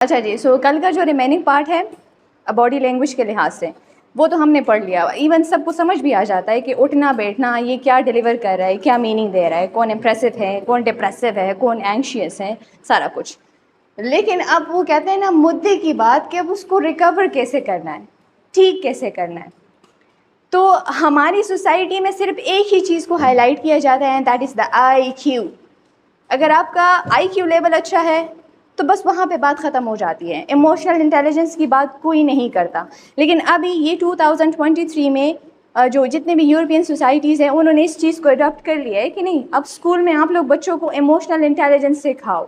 اچھا جی، سو کل کا جو ریمیننگ پارٹ ہے باڈی لینگویج کے لحاظ سے وہ تو ہم نے پڑھ لیا. ایون سب کو سمجھ بھی آ جاتا ہے کہ اٹھنا بیٹھنا یہ کیا ڈیلیور کر رہا ہے, کیا میننگ دے رہا ہے, کون امپریسو ہے, کون ڈپریسو ہے, کون اینکشیس ہے, سارا کچھ. لیکن اب وہ کہتے ہیں نا مدعے کی بات کہ اب اس کو ریکور کیسے کرنا ہے, ٹھیک کیسے کرنا ہے. تو ہماری سوسائٹی میں صرف ایک ہی چیز کو ہائی لائٹ کیا جاتا ہے, دیٹ از دا آئی کیو. اگر آپ کا آئی کیو لیول اچھا ہے تو بس وہاں پہ بات ختم ہو جاتی ہے. ایموشنل انٹیلیجنس کی بات کوئی نہیں کرتا. لیکن ابھی یہ 2023 میں جو جتنے بھی یورپین سوسائٹیز ہیں انہوں نے اس چیز کو اڈاپٹ کر لیا ہے کہ نہیں, اب اسکول میں آپ لوگ بچوں کو ایموشنل انٹیلیجنس سکھاؤ,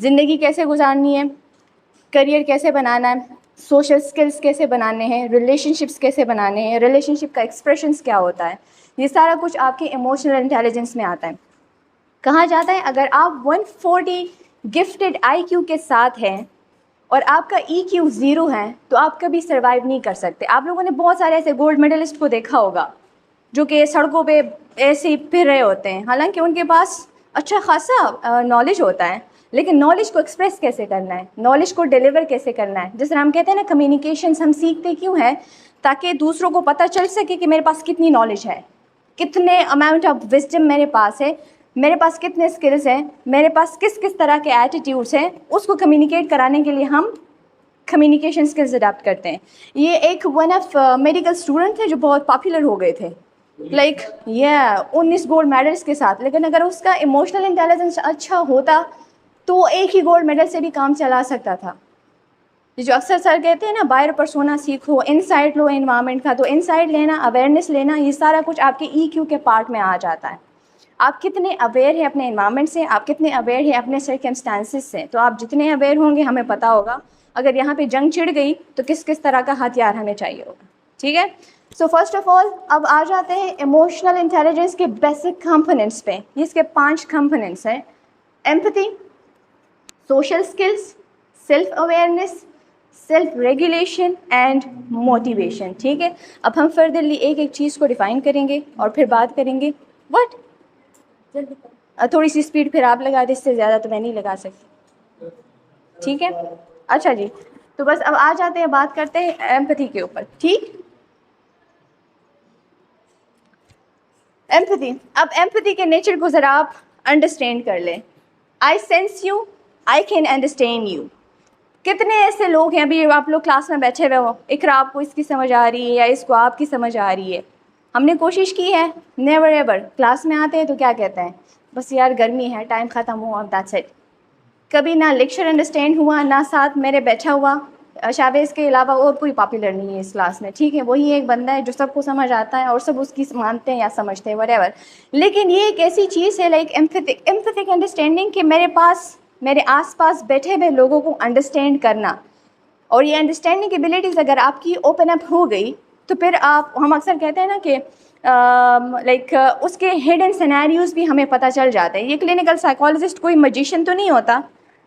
زندگی کیسے گزارنی ہے, کریئر کیسے بنانا ہے, سوشل سکلز کیسے بنانے ہیں, ریلیشن شپس کیسے بنانے ہیں, ریلیشن شپ کا ایکسپریشنس کیا ہوتا ہے, یہ سارا کچھ آپ کے ایموشنل انٹیلیجنس میں آتا ہے. کہا جاتا ہے اگر آپ 140 گفٹڈ آئی کیو کے ساتھ ہیں اور آپ کا ای کیو 0 ہے تو آپ کبھی سروائیو نہیں کر سکتے. آپ لوگوں نے بہت سارے ایسے گولڈ میڈلسٹ کو دیکھا ہوگا جو کہ سڑکوں پہ ایسے ہی پھر رہے ہوتے ہیں, حالانکہ ان کے پاس اچھا خاصا نالج ہوتا ہے, لیکن نالج کو ایکسپریس کیسے کرنا ہے, نالج کو ڈیلیور کیسے کرنا ہے. جس طرح ہم کہتے ہیں نا کمیونیکیشنس ہم سیکھتے کیوں ہیں, تاکہ دوسروں کو پتہ چل سکے کہ میرے پاس کتنی نالج ہے, کتنے اماؤنٹ آف وزڈم میرے پاس ہے, میرے پاس کتنے اسکلز ہیں, میرے پاس کس کس طرح کے ایٹیٹیوڈس ہیں. اس کو کمیونیکیٹ کرانے کے لیے ہم کمیونیکیشن اسکلز اڈاپٹ کرتے ہیں. یہ ایک ون آف میڈیکل اسٹوڈنٹ تھے جو بہت پاپولر ہو گئے تھے, لائک 19 گولڈ میڈلس کے ساتھ. لیکن اگر اس کا ایموشنل انٹیلیجنس اچھا ہوتا تو وہ ایک ہی گولڈ میڈل سے بھی کام چلا سکتا تھا. یہ جو اکثر سر کہتے ہیں نا بائر پرسونا سیکھو, انسائٹ لو انوائرمنٹ کا, تو انسائٹ لینا, اویئرنیس لینا, یہ سارا کچھ آپ کے ای کیو کے پارٹ میں آ جاتا ہے. آپ کتنے اویئر ہیں اپنے انوائرمنٹ سے, آپ کتنے اویئر ہیں اپنے سرکمسٹانسز سے. تو آپ جتنے اویئر ہوں گے ہمیں پتہ ہوگا اگر یہاں پہ جنگ چھڑ گئی تو کس کس طرح کا ہتھیار ہمیں چاہیے ہوگا. ٹھیک ہے, سو فرسٹ آف آل اب آ جاتے ہیں ایموشنل انٹیلیجنس کے بیسک کمپوننٹس پہ. اس کے 5 کمپوننٹس ہیں: empathy, social skills, self awareness, self regulation and motivation. ٹھیک ہے, اب ہم فردرلی ایک ایک چیز کو ڈیفائن کریں گے اور پھر بات کریں گے. تھوڑی سی اسپیڈ پھر آپ لگا دیں, اس سے زیادہ تو میں نہیں لگا سکتی. ٹھیک ہے, اچھا جی, تو بس اب آ جاتے ہیں بات کرتے ہیں ایمپتھی کے اوپر. ٹھیک, ایمپتھی. اب ایمپتھی کے نیچر کو ذرا آپ انڈرسٹینڈ کر لیں. I sense you, I can understand you. کتنے ایسے لوگ ہیں, ابھی آپ لوگ کلاس میں بیٹھے ہوئے ہو, اقرا آپ کو اس کی سمجھ آ رہی ہے یا اس کو آپ کی سمجھ آ رہی ہے, ہم نے کوشش کی ہے, نیور ایور. کلاس میں آتے ہیں تو کیا کہتے ہیں, بس یار گرمی ہے, ٹائم ختم ہوا, دیٹس اٹ. کبھی نہ لیکچر انڈرسٹینڈ ہوا, نہ ساتھ میرے بیٹھا ہوا. شابیز کے علاوہ اور کوئی پاپولر نہیں ہے اس کلاس میں. ٹھیک ہے, وہی ایک بندہ ہے جو سب کو سمجھ آتا ہے اور سب اس کی مانتے ہیں یا سمجھتے ہیں, وٹ ایور. لیکن یہ ایک ایسی چیز ہے لائک ایمپیتھک انڈرسٹینڈنگ کہ میرے پاس, میرے آس پاس بیٹھے ہوئے لوگوں کو انڈرسٹینڈ کرنا. اور یہ انڈرسٹینڈنگ ایبلٹیز اگر آپ کی اوپن اپ ہو گئی تو پھر آپ, ہم اکثر کہتے ہیں نا کہ لائک اس کے ہڈن سینیریوز بھی ہمیں پتہ چل جاتے ہیں. یہ کلینکل سائیکالوجسٹ کوئی میجیشین تو نہیں ہوتا,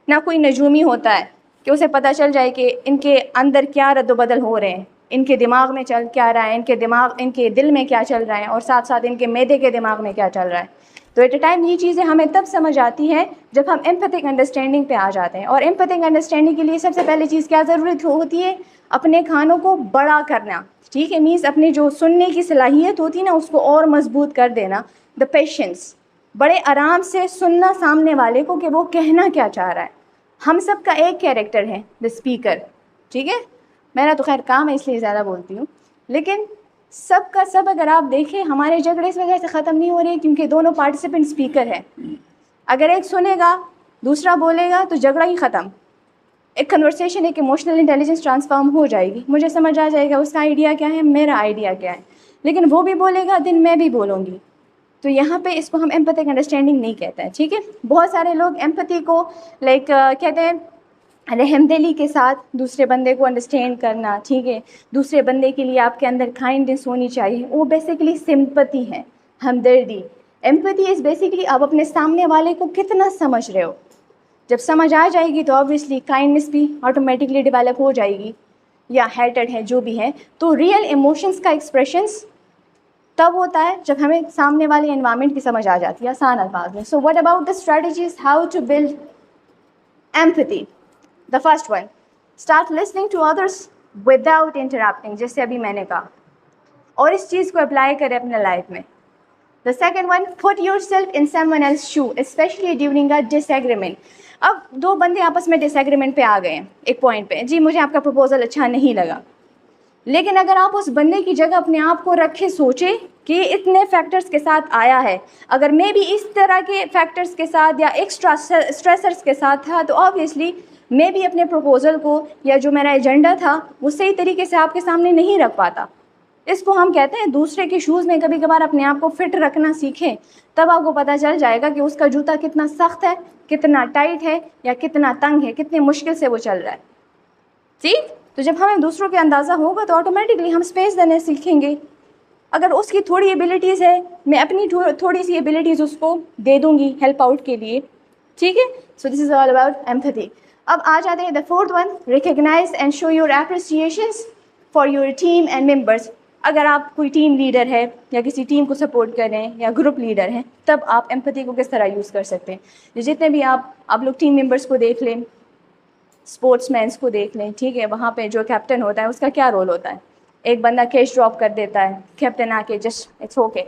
نہ کوئی نجومی ہوتا ہے کہ اسے پتہ چل جائے کہ ان کے اندر کیا رد و بدل ہو رہے ہیں, ان کے دماغ میں چل کیا رہا ہے, ان کے دل میں کیا چل رہا ہے, اور ساتھ ساتھ ان کے معدے کے دماغ میں کیا چل رہا ہے. تو ایٹ اے ٹائم یہ چیزیں ہمیں تب سمجھ آتی ہیں جب ہم ایمپیتھک انڈرسٹینڈنگ پہ آ جاتے ہیں. اور ایمپیتھک انڈرسٹینڈنگ کے لیے سب سے پہلی چیز کیا ضرورت ہوتی ہے, اپنے کانوں کو بڑا کرنا. ٹھیک ہے, مینس اپنی جو سننے کی صلاحیت ہوتی ہے نا اس کو اور مضبوط کر دینا. دا پیشنس, بڑے آرام سے سننا سامنے والے کو کہ وہ کہنا کیا چاہ رہا ہے. ہم سب کا ایک کیریکٹر ہے, دا اسپیکر. ٹھیک ہے, میرا تو خیر کام ہے اس لیے زیادہ بولتی ہوں, لیکن سب کا سب اگر آپ دیکھیں ہمارے جھگڑے اس وجہ سے ختم نہیں ہو رہے کیونکہ دونوں پارٹیسپینٹ اسپیکر ہیں. اگر ایک سنے گا دوسرا بولے گا تو جھگڑا ہی ختم. ایک کنورسیشن, ایک ایموشنل انٹیلیجنس ٹرانسفارم ہو جائے گی. مجھے سمجھ آ جائے گا اس کا آئیڈیا کیا ہے, میرا آئیڈیا کیا ہے, لیکن وہ بھی بولے گا دن میں بھی بولوں گی. تو یہاں پہ اس کو ہم ایمپیتھک انڈرسٹینڈنگ نہیں کہتے ہیں. ٹھیک ہے, بہت سارے لوگ ایمپیتھی کو لائک کہتے ہیں رحم دلی کے ساتھ دوسرے بندے کو انڈرسٹینڈ کرنا. ٹھیک ہے, دوسرے بندے کے لیے آپ کے اندر کائنڈنس ہونی چاہیے, وہ بیسیکلی سمپتھی ہے, ہمدردی. ایمپیتھی از بیسیکلی آپ اپنے سامنے والے کو کتنا سمجھ رہے ہو. جب سمجھ آ جائے گی تو آبویسلی کائنڈنس بھی آٹومیٹکلی ڈیولپ ہو جائے گی, یا ہیٹڈ ہے جو بھی ہے. تو ریئل ایموشنس کا ایکسپریشنس تب ہوتا ہے جب ہمیں سامنے والے انوائرمنٹ کی سمجھ آ جاتی ہے آسان الفاظ میں. So what about the strategies how to build empathy. The first one, start listening to others without interrupting, جیسے ابھی میں نے کہا، اور اس چیز کو اپلائی کریں اپنے لائف میں. The second one, put yourself in someone else's shoe, especially during a disagreement. اب دو بندے آپس میں ڈس ایگریمنٹ پہ آ گئے ہیں ایک پوائنٹ پہ، جی مجھے آپ کا پروپوزل اچھا نہیں لگا، لیکن اگر آپ اس بندے کی جگہ اپنے آپ کو رکھے سوچیں کہ یہ اتنے فیکٹرز کے ساتھ آیا ہے، اگر میں بھی اس طرح کے فیکٹرز کے ساتھ یا ایکسٹرا اسٹریسرز کے ساتھ تھا تو آبویسلی میں بھی اپنے پروپوزل کو یا جو میرا ایجنڈا تھا وہ صحیح طریقے سے آپ کے سامنے نہیں رکھ پاتا. اس کو ہم کہتے ہیں دوسرے کے شوز میں کبھی کبھار اپنے آپ کو فٹ رکھنا سیکھیں، تب آپ کو پتہ چل جائے گا کہ اس کا جوتا کتنا سخت ہے، کتنا ٹائٹ ہے یا کتنا تنگ ہے، کتنی مشکل سے وہ چل رہا ہے. ٹھیک، تو جب ہمیں دوسروں کے اندازہ ہوگا تو آٹومیٹکلی ہم اسپیس دینے سیکھیں گے. اگر اس کی تھوڑی ایبلٹیز ہے، میں اپنی تھوڑی سی ایبلٹیز اس کو دے دوں گی ہیلپ آؤٹ کے لیے. ٹھیک ہے، سو دس از آل اباؤٹ ایمپتھی. اب آ جاتے ہیں the fourth one, recognize and show your appreciations for your team and members. اگر آپ کوئی ٹیم لیڈر ہے یا کسی ٹیم کو سپورٹ کر رہے ہیں یا گروپ لیڈر ہیں، تب آپ ایمپتھی کو کس طرح یوز کر سکتے ہیں. جتنے بھی آپ لوگ ٹیم ممبرس کو دیکھ لیں، اسپورٹس مینس کو دیکھ لیں، ٹھیک ہے، وہاں پہ جو کیپٹن ہوتا ہے اس کا کیا رول ہوتا ہے؟ ایک بندہ کیچ ڈراپ کر دیتا ہے، کیپٹن آ کے جسٹ اٹس اوکے،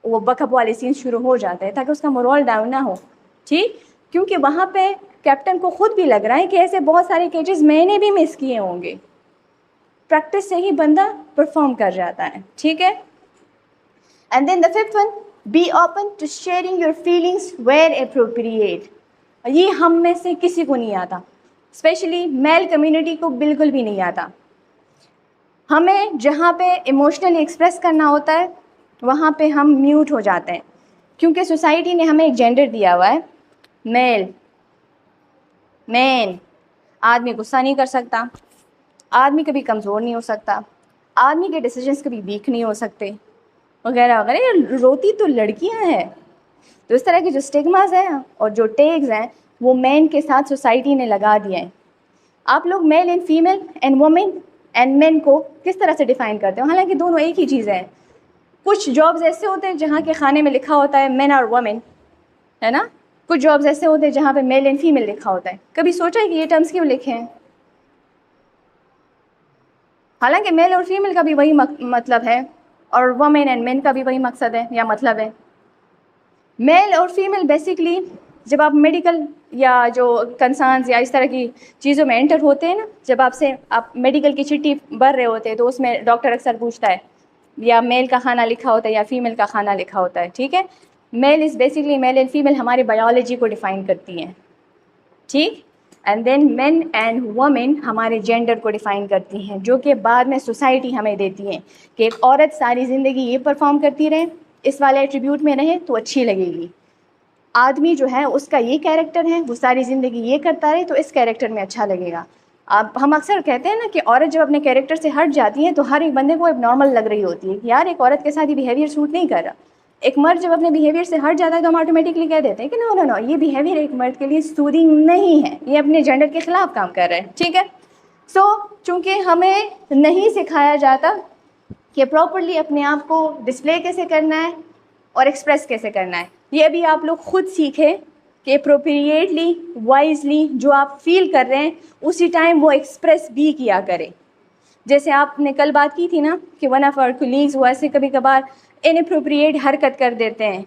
وہ بک اپ والے سینس شروع ہو جاتے ہیں تاکہ اس کا مورال ڈاؤن نہ ہو. ٹھیک، کیونکہ وہاں پہ کیپٹن کو خود بھی لگ رہا ہے کہ ایسے بہت سارے کیچز میں نے بھی مس کیے ہوں گے. پریکٹس سے ہی بندہ پرفارم کر جاتا ہے. ٹھیک ہے، and then the fifth one, be open to sharing your feelings where appropriate. یہ ہم میں سے کسی کو نہیں آتا، اسپیشلی میل کمیونٹی کو بالکل بھی نہیں آتا. ہمیں جہاں پہ ایموشنلی ایکسپریس کرنا ہوتا ہے وہاں پہ ہم میوٹ ہو جاتے ہیں، کیونکہ سوسائٹی نے ہمیں ایک جینڈر دیا ہوا ہے، میل، مین. آدمی غصہ نہیں کر سکتا، آدمی کبھی کمزور نہیں ہو سکتا، آدمی کے ڈیسیجنس کبھی ویک نہیں ہو سکتے، وغیرہ وغیرہ. روتی تو لڑکیاں ہیں. تو اس طرح کے جو اسٹگماز ہیں اور جو ٹیگز ہیں وہ مین کے ساتھ سوسائٹی نے لگا دیے ہیں. آپ لوگ male and female and woman and man کو کس طرح سے ڈیفائن کرتے ہو؟ حالانکہ دونوں ایک ہی چیز ہیں. کچھ جابز ایسے ہوتے ہیں جہاں کے کھانے میں لکھا ہوتا ہے مین اور وومن، ہے نا. کچھ جابز ایسے ہوتے ہیں جہاں پہ میل اینڈ فیمیل لکھا ہوتا ہے. کبھی سوچا ہے کہ یہ ٹرمز کیوں لکھے ہیں؟ حالانکہ میل اور فیمیل کا بھی وہی مطلب ہے اور وومن اینڈ مین کا بھی وہی مقصد ہے یا مطلب ہے. میل اور فیمیل بیسکلی جب آپ میڈیکل یا جو کنسرنز یا اس طرح کی چیزوں میں انٹر ہوتے ہیں نا، جب آپ میڈیکل کی چٹھی بھر رہے ہوتے ہیں تو اس میں ڈاکٹر اکثر پوچھتا ہے یا میل کا کھانا لکھا ہوتا ہے یا فیمیل کا کھانا لکھا ہوتا ہے. ٹھیک ہے، male is basically male and female ہماری بایولوجی کو ڈیفائن کرتی ہیں. ٹھیک، and then man and woman ہمارے جینڈر کو ڈیفائن کرتی ہیں، جو کہ بعد میں سوسائٹی ہمیں دیتی ہے کہ ایک عورت ساری زندگی یہ پرفارم کرتی رہے، اس والے ایٹریبیوٹ میں رہے تو اچھی لگے گی. آدمی جو ہے اس کا یہ کیریکٹر ہے، وہ ساری زندگی یہ کرتا رہے تو اس کیریکٹر میں اچھا لگے گا. اب ہم اکثر کہتے ہیں نا کہ عورت جب اپنے کیریکٹر سے ہٹ جاتی ہے تو ہر ایک بندے کو اب نارمل لگ رہی ہوتی ہے کہ یار ایک عورت کے ساتھ یہ بیہیویئر سوٹ نہیں کر رہا. ایک مرد جب اپنے بیہیویئر سے ہٹ جاتا ہے تو ہم آٹومیٹکلی کہہ دیتے ہیں کہ نو نو نو، یہ بیہیویئر ایک مرد کے لیے سودنگ نہیں ہے، یہ اپنے جینڈر کے خلاف کام کر رہا ہے. ٹھیک ہے، سو چونکہ ہمیں نہیں سکھایا جاتا کہ پراپرلی اپنے آپ کو ڈسپلے کیسے کرنا ہے اور ایکسپریس کیسے کرنا ہے. یہ ابھی آپ لوگ خود سیکھیں کہ اپروپریٹلی، وائزلی جو آپ فیل کر رہے ہیں اسی ٹائم وہ ایکسپریس بھی کیا کریں. جیسے آپ نے کل بات کی تھی نا کہ ون آف آور کولیگز وہ ایسے کبھی کبھار انپروپریٹ حرکت کر دیتے ہیں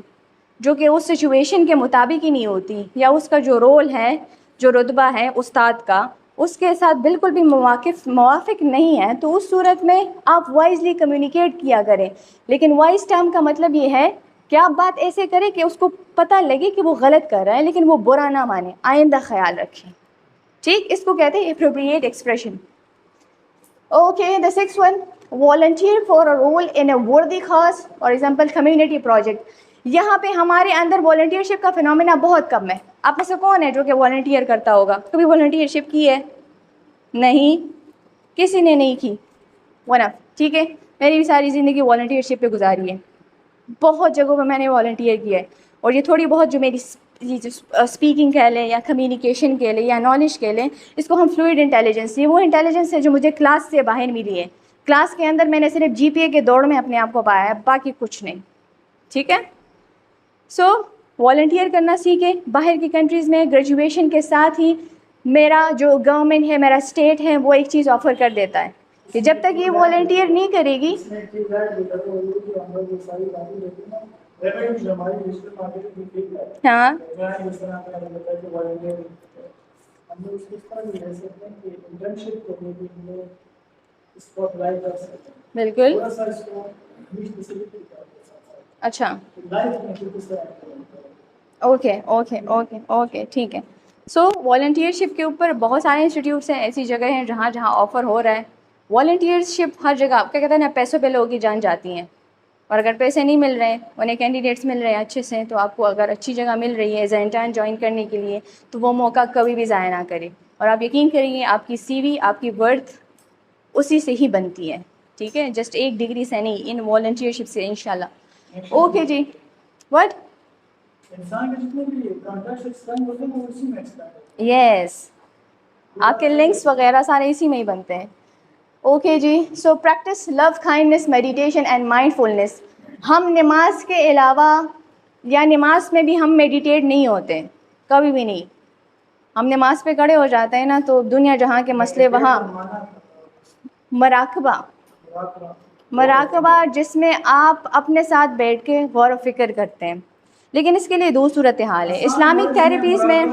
جو کہ اس سچویشن کے مطابق ہی نہیں ہوتی، یا اس کا جو رول ہے، جو رتبہ ہے استاد کا، اس کے ساتھ بالکل بھی موافق نہیں ہے. تو اس صورت میں آپ وائزلی کمیونیکیٹ کیا کریں. لیکن وائز ٹرم کا مطلب یہ ہے کہ آپ بات ایسے کریں کہ اس کو پتہ لگے کہ وہ غلط کر رہا ہے لیکن وہ برا نہ مانے، آئندہ خیال رکھیں. ٹھیک، اس کو کہتے ہیں appropriate expression. Okay, the six one, volunteer for a role in a worthy cause, for example community project. یہاں پہ ہمارے اندر والنٹیئرشپ کا فنومینا بہت کم ہے. آپ میں سے کون ہے جو کہ والنٹیئر کرتا ہوگا؟ کبھی والنٹیئرشپ کی ہے؟ نہیں، کسی نے نہیں کی. One up. ٹھیک ہے، میری بھی ساری زندگی والنٹیئرشپ پہ گزاری ہے. بہت جگہوں پہ میں نے والنٹیئر کیا ہے، اور یہ تھوڑی بہت جو میری اسپیکنگ کہہ لیں یا کمیونیکیشن کہہ لیں یا نالج کہہ لیں، اس کو ہم فلوئڈ انٹیلیجنس، یہ وہ انٹیلیجنس ہے جو مجھے کلاس سے باہر ملی ہے. کلاس کے اندر میں نے صرف جی پی اے کے دوڑ میں اپنے آپ کو پایا ہے، باقی کچھ نہیں. ٹھیک ہے، سو والنٹیئر کرنا سیکھیں. باہر کی کنٹریز میں گریجویشن کے ساتھ ہی میرا جو گورنمنٹ ہے, میرا اسٹیٹ ہے, وہ ایک چیز آفر کر دیتا ہے کہ جب تک یہ والنٹیئر نہیں کرے گی. ہاں بالکل. اچھا اوکے اوکے اوکے اوکے ٹھیک ہے. سو والنٹیئرشپ کے اوپر بہت سارے انسٹیٹیوٹس ہیں, ایسی جگہ ہیں جہاں آفر ہو رہا ہے. والنٹیئرشپ ہر جگہ, آپ کیا کہتے ہیں نا, پیسوں پہ لوگوں کی جان جاتی ہیں, اور اگر پیسے نہیں مل رہے ہیں, انہیں کینڈیڈیٹس مل رہے ہیں اچھے سے, تو آپ کو اگر اچھی جگہ مل رہی ہے ایز اے انٹرن جوائن کرنے کے لیے, تو وہ موقع کبھی بھی ضائع نہ کرے. اور آپ یقین کریے آپ کی سی وی, آپ کی ورتھ اسی سے ہی بنتی ہے. ٹھیک ہے, جسٹ ایک ڈگری سے نہیں, ان والنٹیئرشپ سے انشاءاللہ. Okay G. وٹ انسان کے جتنے بھی کانٹیکٹس ایکسپینڈ ہوتے ہیں وہ اسی میں ایکسپینڈ. یس, آپ کے لنکس وغیرہ سارے اسی میں ہی بنتے ہیں. اوکے جی. So practice love kindness meditation and mindfulness. ہم نماز کے علاوہ یا نماز میں بھی ہم میڈیٹیٹ نہیں ہوتے, کبھی بھی نہیں. ہم نماز پہ کھڑے ہو جاتے ہیں نا, تو دنیا جہاں کے مسئلے وہاں. مراقبہ جس میں آپ اپنے ساتھ بیٹھ کے غور و فکر کرتے ہیں, لیکن اس کے لیے دو صورتحال ہے. اسلامک تھیراپیز میں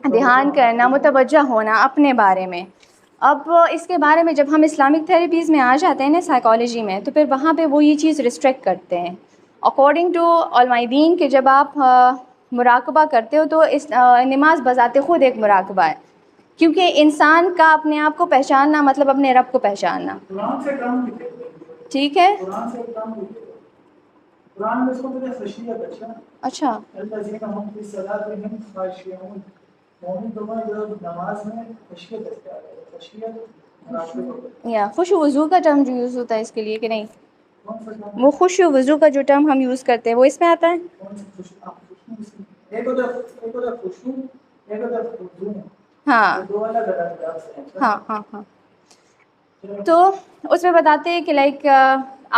دھیان کرنا, متوجہ ہونا اپنے بارے میں. اب اس کے بارے میں جب ہم اسلامک تھیراپیز میں آ جاتے ہیں نا, سائیکالوجی میں, تو پھر وہاں پہ وہ یہ چیز ریسٹرکٹ کرتے ہیں اکارڈنگ ٹو علماء دین, کہ جب آپ مراقبہ کرتے ہو تو اس نماز بذات خود ایک مراقبہ ہے, کیونکہ انسان کا اپنے آپ کو پہچاننا مطلب اپنے رب کو پہچاننا. ٹھیک ہے. اچھا یا خوش وضو کا ٹرم جو یوز ہوتا ہے اس کے لیے کہ نہیں, وہ خوش وضو کا جو ٹرم ہم یوز کرتے ہیں وہ اس میں آتا ہے. ہاں ہاں ہاں ہاں. تو اس میں بتاتے ہیں کہ لائک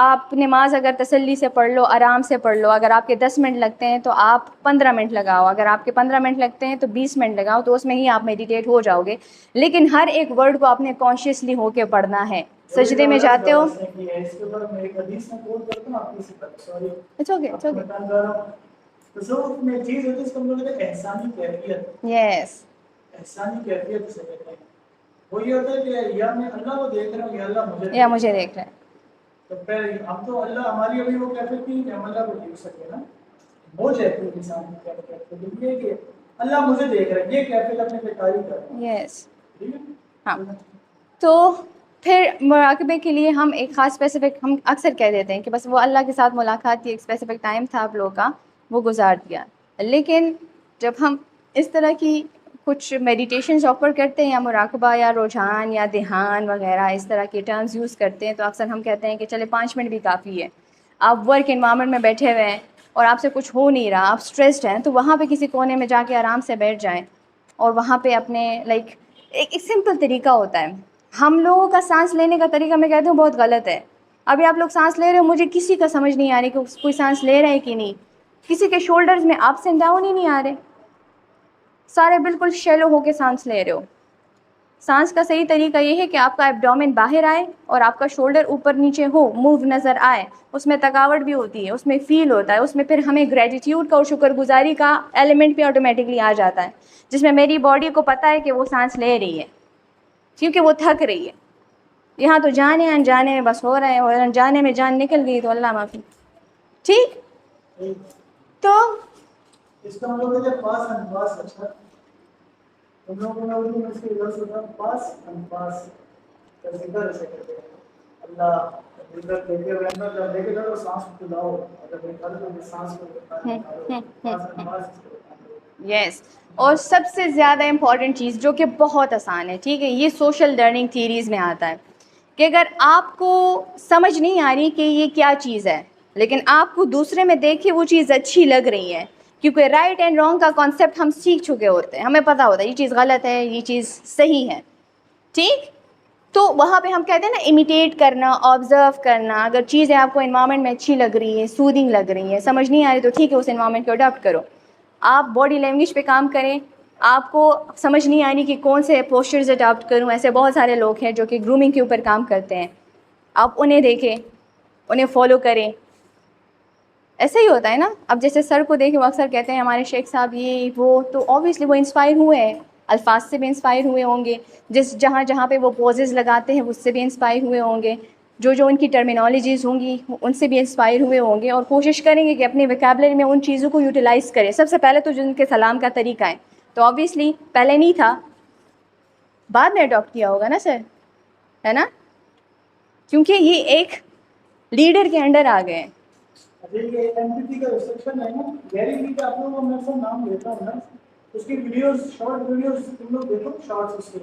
آپ نماز اگر تسلی سے پڑھ لو, آرام سے پڑھ لو, اگر آپ کے 10 منٹ لگتے ہیں تو آپ 15 منٹ لگاؤ, اگر آپ کے 15 منٹ لگتے ہیں تو 20 منٹ لگاؤ, تو اس میں ہی آپ میڈیٹیٹ ہو جاؤ گے. لیکن ہر ایک ورڈ کو آپ نے کانشیسلی ہو کے پڑھنا ہے. سجدے میں جاتے ہو, یس وہ یہ ہوتا ہے کہ یا میں اللہ کو دیکھ رہا ہوں یا اللہ مجھے دیکھ رہا ہے. تو پھر اب تو اللہ ہماری ابھی وہ کیفیت نہیں کہ ہم اللہ کو دیکھ سکے نا, وہ جاتی ہے انسان کی کیفیت یہ کہ اللہ مجھے دیکھ رہا ہے, یہ کیفیت اپنے پہ قائم کر رہا ہے. یس ہاں. تو پھر مراقبے کے لیے ہم ایک خاص اسپیسیفک, ہم اکثر کہہ دیتے ہیں کہ بس وہ اللہ کے ساتھ ملاقات کی ایک اسپیسیفک ٹائم تھا آپ لوگوں کا, وہ گزار دیا. لیکن جب ہم اس طرح کی کچھ میڈیٹیشنز آفر کرتے ہیں یا مراقبہ یا رجحان یا دھیان وغیرہ اس طرح کے ٹرمز یوز کرتے ہیں, تو اکثر ہم کہتے ہیں کہ چلے 5 منٹ بھی کافی ہے. آپ ورک انوائرمنٹ میں بیٹھے ہوئے ہیں اور آپ سے کچھ ہو نہیں رہا, آپ اسٹریسڈ ہیں, تو وہاں پہ کسی کونے میں جا کے آرام سے بیٹھ جائیں اور وہاں پہ اپنے لائک ایک سمپل طریقہ ہوتا ہے. ہم لوگوں کا سانس لینے کا طریقہ میں کہتی ہوں بہت غلط ہے. ابھی آپ لوگ سانس لے رہے ہو, مجھے کسی کا سمجھ نہیں آ رہی کہ کوئی سانس لے رہا ہے کہ نہیں. کسی کے شولڈرز میں اپس اینڈ ڈاؤن ہی نہیں آ رہے, سارے بالکل شیلو ہو کے سانس لے رہے ہو. سانس کا صحیح طریقہ یہ ہے کہ آپ کا ایبڈومن باہر آئے اور آپ کا شولڈر اوپر نیچے ہو, موو نظر آئے. اس میں تھکاوٹ بھی ہوتی ہے, اس میں فیل ہوتا ہے, اس میں پھر ہمیں گریٹیٹیوڈ کا اور شکر گزاری کا ایلیمنٹ بھی آٹومیٹکلی آ جاتا ہے, جس میں میری باڈی کو پتہ ہے کہ وہ سانس لے رہی ہے کیونکہ وہ تھک رہی ہے. یہاں تو جانے انجانے میں بس ہو رہے ہیں, اور انجانے میں جان نکل گئی تو اللہ معافی. ٹھیک. تو اس کا مطلب ہے پاس اینڈ پاس. اچھا ہم لوگوں نے اردو میں اس کے لفظ ہوتا ہے پاس اینڈ پاس کا ذکر ایسے کرتے ہیں. اللہ ذکر دیتے ہوئے اندر جب دیکھے گا تو سانس کو لاؤ, اگر نکال تو سانس کو پاس اینڈ پاس. یس. اور سب سے زیادہ امپورٹنٹ چیز جو کہ بہت آسان ہے, ٹھیک ہے, یہ سوشل لرننگ تھیریز میں آتا ہے کہ اگر آپ کو سمجھ نہیں آ رہی کہ یہ کیا چیز ہے, لیکن آپ کو دوسرے میں دیکھ کے وہ چیز اچھی لگ رہی ہے, کیونکہ رائٹ اینڈ رانگ کا کانسیپٹ ہم سیکھ چکے ہوتے ہیں, ہمیں پتہ ہوتا ہے یہ چیز غلط ہے, یہ چیز صحیح ہے. ٹھیک. تو وہاں پہ ہم کہتے ہیں نا امیٹیٹ کرنا, آبزرو کرنا. اگر چیزیں آپ کو انوائرمنٹ میں اچھی لگ رہی ہیں, سودنگ لگ رہی ہیں, سمجھ نہیں آ رہی, تو ٹھیک ہے اس انوائرمنٹ کو اڈاپٹ کرو. آپ باڈی لینگویج پہ کام کریں, آپ کو سمجھ نہیں آنی کہ کون سے پوسچرز اڈاپٹ کروں. ایسے بہت سارے لوگ ہیں جو کہ گرومنگ کے اوپر کام کرتے ہیں, آپ انہیں دیکھیں, انہیں فالو کریں. ایسا ہی ہوتا ہے نا. اب جیسے سر کو دیکھیں, وہ اکثر کہتے ہیں ہمارے شیخ صاحب یہ وہ, تو آبویسلی وہ انسپائر ہوئے ہیں, الفاظ سے بھی انسپائر ہوئے ہوں گے, جہاں پہ وہ پوزز لگاتے ہیں اس سے بھی انسپائر ہوئے ہوں گے, جو ان کی ٹرمینالوجیز ہوں گی ان سے بھی انسپائر ہوئے ہوں گے, اور کوشش کریں گے کہ اپنے ویکیبلری میں ان چیزوں کو یوٹیلائز کریں. سب سے پہلے تو جو ان کے سلام کا طریقہ ہے, تو آبویسلی پہلے نہیں تھا, بعد میں اڈاپٹ کیا ہوگا نا سر, ہے نا, کیونکہ یہ ایک لیڈر کے انڈر آ گئے ہیں. یہ ایمپیتھی کا ریسپشن ہے نا, گیری وی کا آپ لوگوں کو میں سب نام لیتا ہوں نا, اس کی ویڈیوز, شارٹ ویڈیوز تم لوگ دیکھو, شارٹس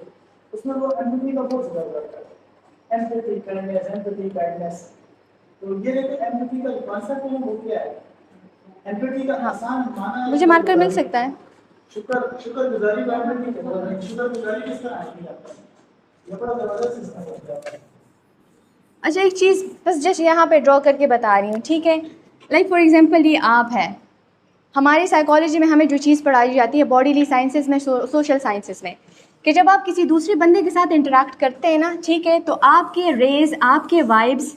اس میں وہ ایمپیتھی کا بہت زیادہ کرتا ہے. ایمپیتھی کائنڈنس, ایمپیتھی کائنڈنس, تو یہ دیکھو ایمپیتھی کا کانسیپٹ ہے وہ کیا ہے. ایمپیتھی کا آسان معنی مجھے مارکر مل سکتا ہے. شکر گزاری کا ایمپیتھی ہے. شکر گزاری کس طرح کی جاتا ہے, یہ بڑا زبردست سسٹم ہوتا ہے. اچھا ایک چیز بس جسٹ یہاں پہ ڈرا کر کے بتا رہی ہوں, ٹھیک ہے. لائک فار ایگزامپل یہ آپ ہے, ہماری سائیکالوجی میں ہمیں جو چیز پڑھائی جاتی ہے باڈیلی سائنسز میں, سوشل سائنسز میں, کہ جب آپ کسی دوسرے بندے کے ساتھ انٹریکٹ کرتے ہیں نا, ٹھیک ہے, تو آپ کے ریز, آپ کے وائبس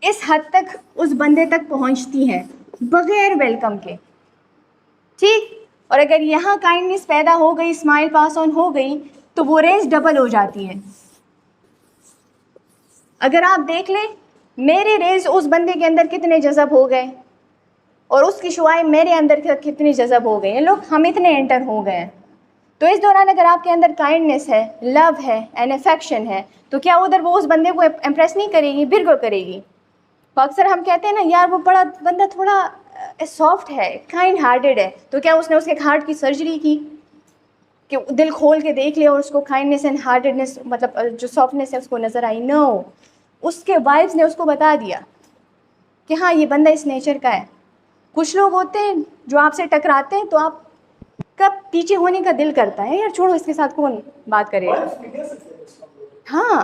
اس حد تک اس بندے تک پہنچتی ہیں بغیر ویلکم کے, ٹھیک. اور اگر یہاں کائنڈنس پیدا ہو گئی, اسمائل پاس آن ہو گئی, تو وہ ریز ڈبل ہو جاتی ہیں. اگر آپ دیکھ لیں میرے ریز اس بندے کے اندر کتنے جذب ہو گئے, اور اس کی شعائیں میرے اندر کتنی جذب ہو گئی ہیں, لوگ ہم اتنے انٹر ہو گئے ہیں. تو اس دوران اگر آپ کے اندر کائنڈنس ہے, لو ہے, این افیکشن ہے, تو کیا ادھر وہ اس بندے کو امپریس نہیں کرے گی, بالکل کرے گی. تو اکثر ہم کہتے ہیں نا یار وہ بڑا بندہ تھوڑا سافٹ ہے, کائنڈ ہارٹیڈ ہے, تو کیا اس نے اس کے ہارٹ کی سرجری کی کہ دل کھول کے دیکھ لیا اور اس کو کائنڈنس اینڈ ہارٹیڈنس, مطلب جو سافٹنس ہے اس کو نظر آئی؟ نو, اس کے وائبس نے اس کو بتا دیا کہ ہاں یہ بندہ اس نیچر کا ہے. کچھ لوگ ہوتے ہیں جو آپ سے ٹکراتے ہیں تو آپ کا پیچھے ہونے کا دل کرتا ہے, یار چھوڑو اس کے ساتھ کون بات کرے گا. ہاں,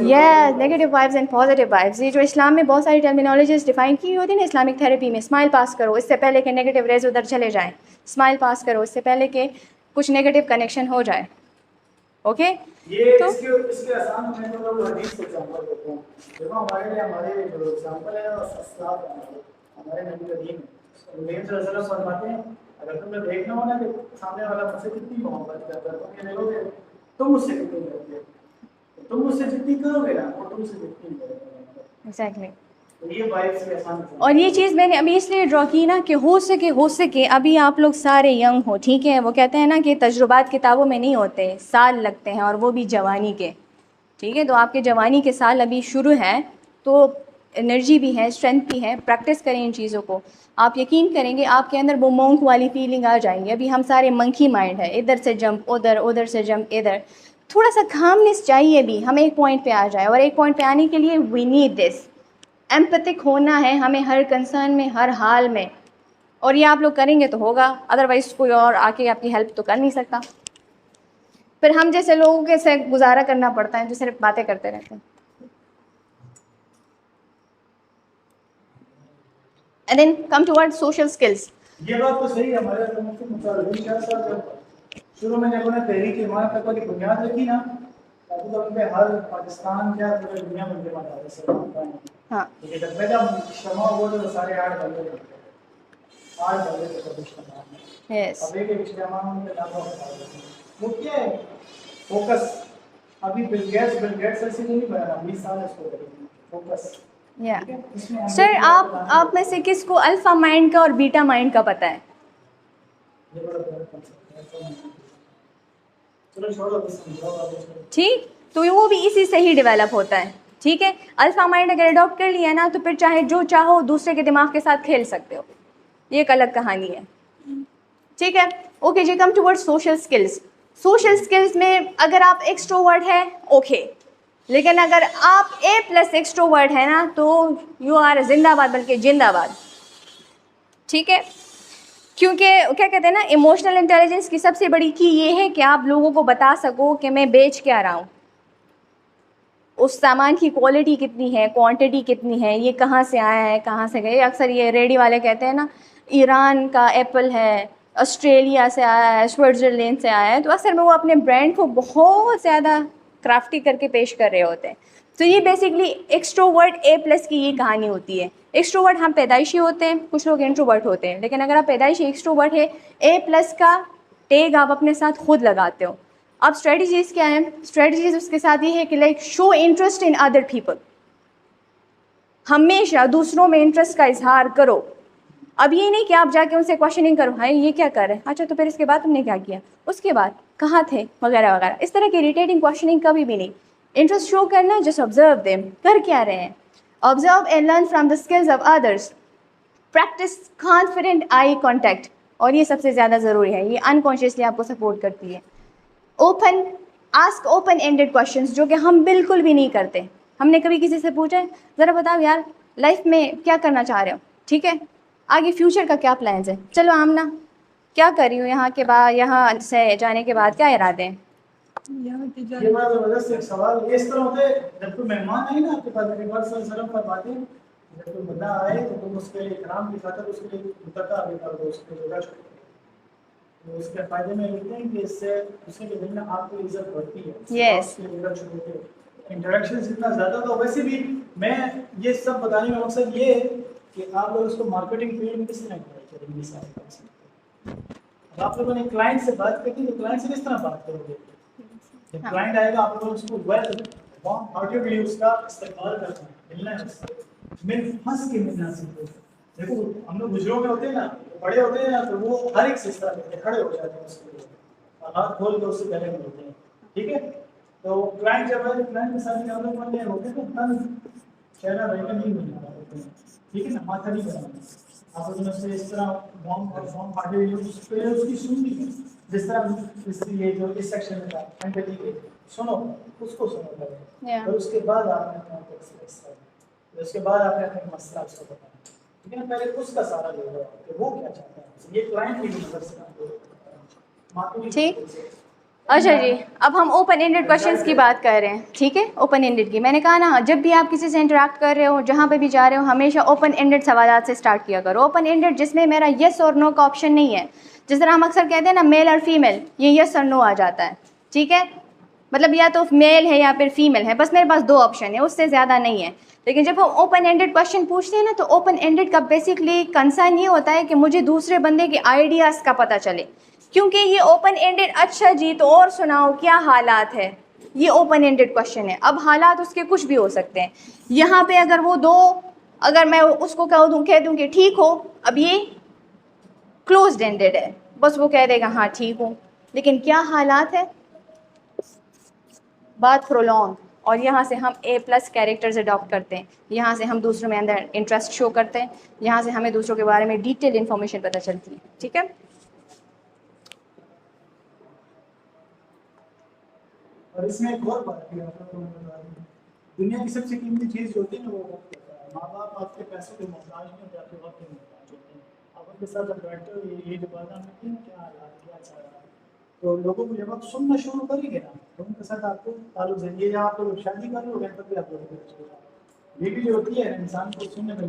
یہ negative vibes and positive vibes, یہ جو اسلام میں بہت ساری ٹرمینالوجیز ڈیفائن کی ہوتی ہیں نا اسلامک تھیراپی میں. اسمائل پاس کرو اس سے پہلے کہ نیگیٹو ریز ادھر چلے جائیں, اسمائل پاس کرو اس سے پہلے کہ کچھ نیگیٹو کنیکشن ہو جائے. اوکے, یہ تو اس کے آسان میں تو لوگ حدیث سے ایگزامپل دیتے ہیں. دیکھو ہمارے جو ایگزامپل ہے اسلام ہمارے نبی کریم صلی اللہ علیہ وسلم فرماتے ہیں اگر تمہیں دیکھنا ہو نا کہ سامنے والا مجھ سے کتنی محبت کرتا ہے, تم یہ دیکھو گے تم مجھ سے کتنی کرتے, تم مجھ سے جتنی کرو گے نا وہ تم سے جتنی کرے گا. ایگزیکٹلی. یہ وائب سے آسان. اور یہ چیز میں نے ابھی اس لیے ڈرا کی نا کہ ہو سکے ابھی آپ لوگ سارے ینگ ہو, ٹھیک ہے. وہ کہتے ہیں نا کہ تجربات کتابوں میں نہیں ہوتے, سال لگتے ہیں, اور وہ بھی جوانی کے, ٹھیک ہے. تو آپ کے جوانی کے سال ابھی شروع ہیں, تو انرجی بھی ہے, اسٹرینتھ بھی ہے, پریکٹس کریں ان چیزوں کو. آپ یقین کریں گے آپ کے اندر وہ مونک والی فیلنگ آ جائیں گی. ابھی ہم سارے منکی مائنڈ ہے, ادھر سے جمپ ادھر, ادھر سے جمپ ادھر. تھوڑا سا کامنس چاہیے بھی, ہمیں ایک پوائنٹ پہ آ جائے, اور ایک پوائنٹ پہ آنے کے لیے وی نیڈ دس ایمپیتھک ہونا ہے ہمیں ہر کنسرن میں, ہر حال میں. اور یہ آپ لوگ کریں گے تو ہوگا, ادروائز کوئی اور آ کے آپ کی ہیلپ تو کر نہیں سکتا. پھر ہم جیسے لوگوں کے سے گزارا کرنا پڑتا ہے جو صرف باتیں کرتے رہتے ہیں. And then come towards social skills. یہ بات تو صحیح ہے. ہمارے مفتی مصعب شاہ صاحب جب شروع میں جب انہیں تحریک ایمان تک والی بنیاد رکھی نا, تو ان پہ ہر پاکستان کیا پوری دنیا میں جمع تھا سر. ہاں, جب پہلا اجتماع ہوا تو سارے 8 بندے تھے, 8 بندے تھے سب اجتماع میں. اب ایک اجتماع میں نام وہ کیا ہے فوکس. ابھی بل گیٹس ایسے نہیں بنا, 20 سال اس کو لگے فوکس. سر آپ میں سے کس کو الفا مائنڈ کا اور بیٹا مائنڈ کا پتہ ہے؟ ٹھیک, تو وہ بھی اسی سے ہی ڈیولپ ہوتا ہے, ٹھیک ہے. الفا مائنڈ اگر اڈاپٹ کر لیا نا تو پھر چاہے جو چاہو دوسرے کے دماغ کے ساتھ کھیل سکتے ہو, یہ ایک الگ کہانی ہے, ٹھیک ہے. اوکے جی, come toward social skills. Social skills میں اگر آپ ایکسٹروورٹ ہیں اوکے, لیکن اگر آپ A+ ایکسٹروورٹ ہے نا تو یو آر زندہ باد, بلکہ زندہ باد, ٹھیک ہے. کیونکہ کیا کہتے ہیں نا, ایموشنل انٹیلیجنس کی سب سے بڑی کی یہ ہے کہ آپ لوگوں کو بتا سکو کہ میں بیچ کیا رہا ہوں, اس سامان کی کوالٹی کتنی ہے, کوانٹٹی کتنی ہے, یہ کہاں سے آیا ہے, کہاں سے گئے. اکثر یہ ریڈی والے کہتے ہیں نا ایران کا ایپل ہے, آسٹریلیا سے آیا ہے, سوئٹزرلینڈ سے آیا ہے, تو اکثر میں وہ اپنے برانڈ کو بہت زیادہ کرافٹی کر کے پیش کر رہے ہوتے ہیں. تو یہ بیسکلی ایکسٹروورٹ A+ کی یہ کہانی ہوتی ہے. ایکسٹروورٹ ہم پیدائشی ہوتے ہیں, کچھ لوگ انٹروورٹ ہوتے ہیں, لیکن اگر آپ پیدائشی ایکسٹروورٹ ہے, A+ کا ٹیگ آپ اپنے ساتھ خود لگاتے ہو. اب اسٹریٹجیز کیا ہیں؟ اسٹریٹجیز اس کے ساتھ یہ ہے کہ like show interest in other people. ہمیشہ دوسروں میں انٹرسٹ کا اظہار کرو. اب یہ نہیں کہ آپ جا کے ان سے کوشچننگ کرو, ہاں یہ کیا کر رہے ہیں, اچھا تو پھر اس کے بعد تم نے کیا کیا, اس کے بعد کہاں تھے, وغیرہ وغیرہ. اس طرح کی اریٹیٹنگ کوشچننگ کبھی بھی نہیں. انٹرسٹ شو کرنا, جسٹ آبزرو دیم, کر کیا رہے ہیں. Observe and learn from the skills of others. Practice confident eye contact, اور یہ سب سے زیادہ ضروری ہے, یہ انکانشیسلی آپ کو سپورٹ کرتی ہے. آسک اوپن اینڈیڈ کوشچنس, جو کہ ہم بالکل بھی نہیں کرتے. ہم نے کبھی کسی سے پوچھا ہے ذرا بتاؤ یار لائف میں کیا کرنا چاہ رہے ہو, ٹھیک ہے, آگے فیوچر کا کیا پلانز ہے, چلو آمنہ کیا کر رہی ہوں یہاں کے بعد, یہاں سے جانے کے بعد کیا ارادے ہیں. یہ بڑا زبردست ایک سوال. یہ اس طرح ہوتا ہے جب کوئی مہمان آئے نا آپ کے پاس, نبی پاک صلی اللہ علیہ وسلم فرماتے ہیں جب کوئی بندہ آئے تو تم اس کے اکرام کی خاطر اس کے لیے متقع آگے کر دو, اس کے جگہ چھوڑ دو. تو اس کے فائدے میں لکھتے ہیں کہ اس سے اس کے دل میں آپ کی عزت بڑھتی ہے. یس, انٹریکشن جتنا زیادہ تو ویسے بھی میں یہ سب بتانے کا مقصد یہ ہے کہ آپ لوگ اس کو مارکیٹنگ فیلڈ میں کس طرح کریں گے. اب آپ لوگوں نے کلائنٹ سے بات کرنی تو کلائنٹ سے کس طرح بات کرو گے. جب کلائنٹ آئے گا آپ لوگ اس کو ہارٹیڈلی اس کا استقبال کرنا ہے, ملنا ہے, اس سے مل ہنس کے ملنا سیکھو. دیکھو ہم لوگ بزرگوں میں ہوتے ہیں نا, بڑے ہوتے ہیں نا, تو وہ ہر ایک سے اس طرح کھڑے ہو جاتے ہیں اس کے لیے, ہاتھ کھول کے اس سے پہلے ملتے ہیں, ٹھیک ہے. تو کلائنٹ جب ہے کلائنٹ کے ساتھ ہم لوگ بننے ہوتے ہیں تو چہرہ رہنا نہیں بننا ہوتے ہیں, ٹھیک ہے نا, ماتھا نہیں بنانا. آپ اپنے سے اس طرح وارم ہارٹیڈلی اس کی سننی ہے, جس طرح اس لیے جو اس سیکشن میں تھا اینٹلی کے سنو, اس کو سنو پہلے, اور اس کے بعد آپ نے اپنا ایکسپریس کرنا, اس کے بعد آپ نے اپنا مسئلہ اس کو بتانا, ٹھیک ہے. پہلے اس کا سارا لے لو کہ وہ کیا چاہتا ہے, یہ کلائنٹ کی نظر سے ٹھیک. اچھا جی, اب ہم اوپن اینڈیڈ کوشچنس کی بات کر رہے ہیں, ٹھیک ہے. اوپن اینڈیڈ کی میں نے کہا نا, جب بھی آپ کسی سے انٹریکٹ کر رہے ہو, جہاں پہ بھی جا رہے ہو, ہمیشہ اوپن اینڈیڈ سوالات سے اسٹارٹ کیا کرو. اوپن اینڈیڈ جس میں میرا یس اور نو کا آپشن نہیں ہے. جس طرح ہم اکثر کہتے ہیں نا میل اور فیمیل, یہ یس اور نو آ جاتا ہے, ٹھیک ہے. مطلب یا تو میل ہے یا پھر فیمیل ہے, بس میرے پاس 2 آپشن ہیں, اس سے زیادہ نہیں ہے. لیکن جب ہم اوپن اینڈیڈ کوشچن پوچھتے ہیں نا, تو اوپن اینڈیڈ کا بیسکلی کنسرن یہ ہوتا ہے کہ مجھے دوسرے بندے کے آئیڈیاز کا پتہ چلے, کیونکہ یہ اوپن اینڈیڈ. اچھا جی تو اور سناؤ کیا حالات ہے, یہ اوپن اینڈیڈ کوشچن ہے. اب حالات اس کے کچھ بھی ہو سکتے ہیں. یہاں پہ اگر وہ 2, اگر میں اس کو کہہ دوں کہ ٹھیک ہو, اب یہ کلوزڈ اینڈیڈ ہے, بس وہ کہہ دے گا ہاں ٹھیک ہوں. لیکن کیا حالات ہے, بات پرولونگ, اور یہاں سے ہم A+ کیریکٹرز اڈاپٹ کرتے ہیں, یہاں سے ہم دوسروں میں اندر انٹرسٹ شو کرتے ہیں, یہاں سے ہمیں دوسروں کے بارے میں ڈیٹیل انفارمیشن پتہ چلتی ہے, ٹھیک ہے. اور اس میں ایک اور بات ہے, آپ کو بتا دوں, دنیا کی سب سے قیمتی چیز جو ہوتی ہے نا وہ وقت ہوتا ہے. ماں باپ آپ کے پیسوں کے محتاج نہیں ہوتے, آپ کے وقت کے محتاج ہوتے ہیں. آپ ان کے ساتھ جب بیٹھتے ہو, یہ جو بات آپ کرتے ہیں کیا حالات, کیا چاہ رہا ہے, تو لوگوں کو جب آپ سننا شروع کریں گے نا, تو ان کے ساتھ آپ کو تعلق ذریعے, یا آپ کو شادی کر لو گے تب بھی آپ لوگوں کو یہ بھی جو ہوتی ہے انسان کو سننے میں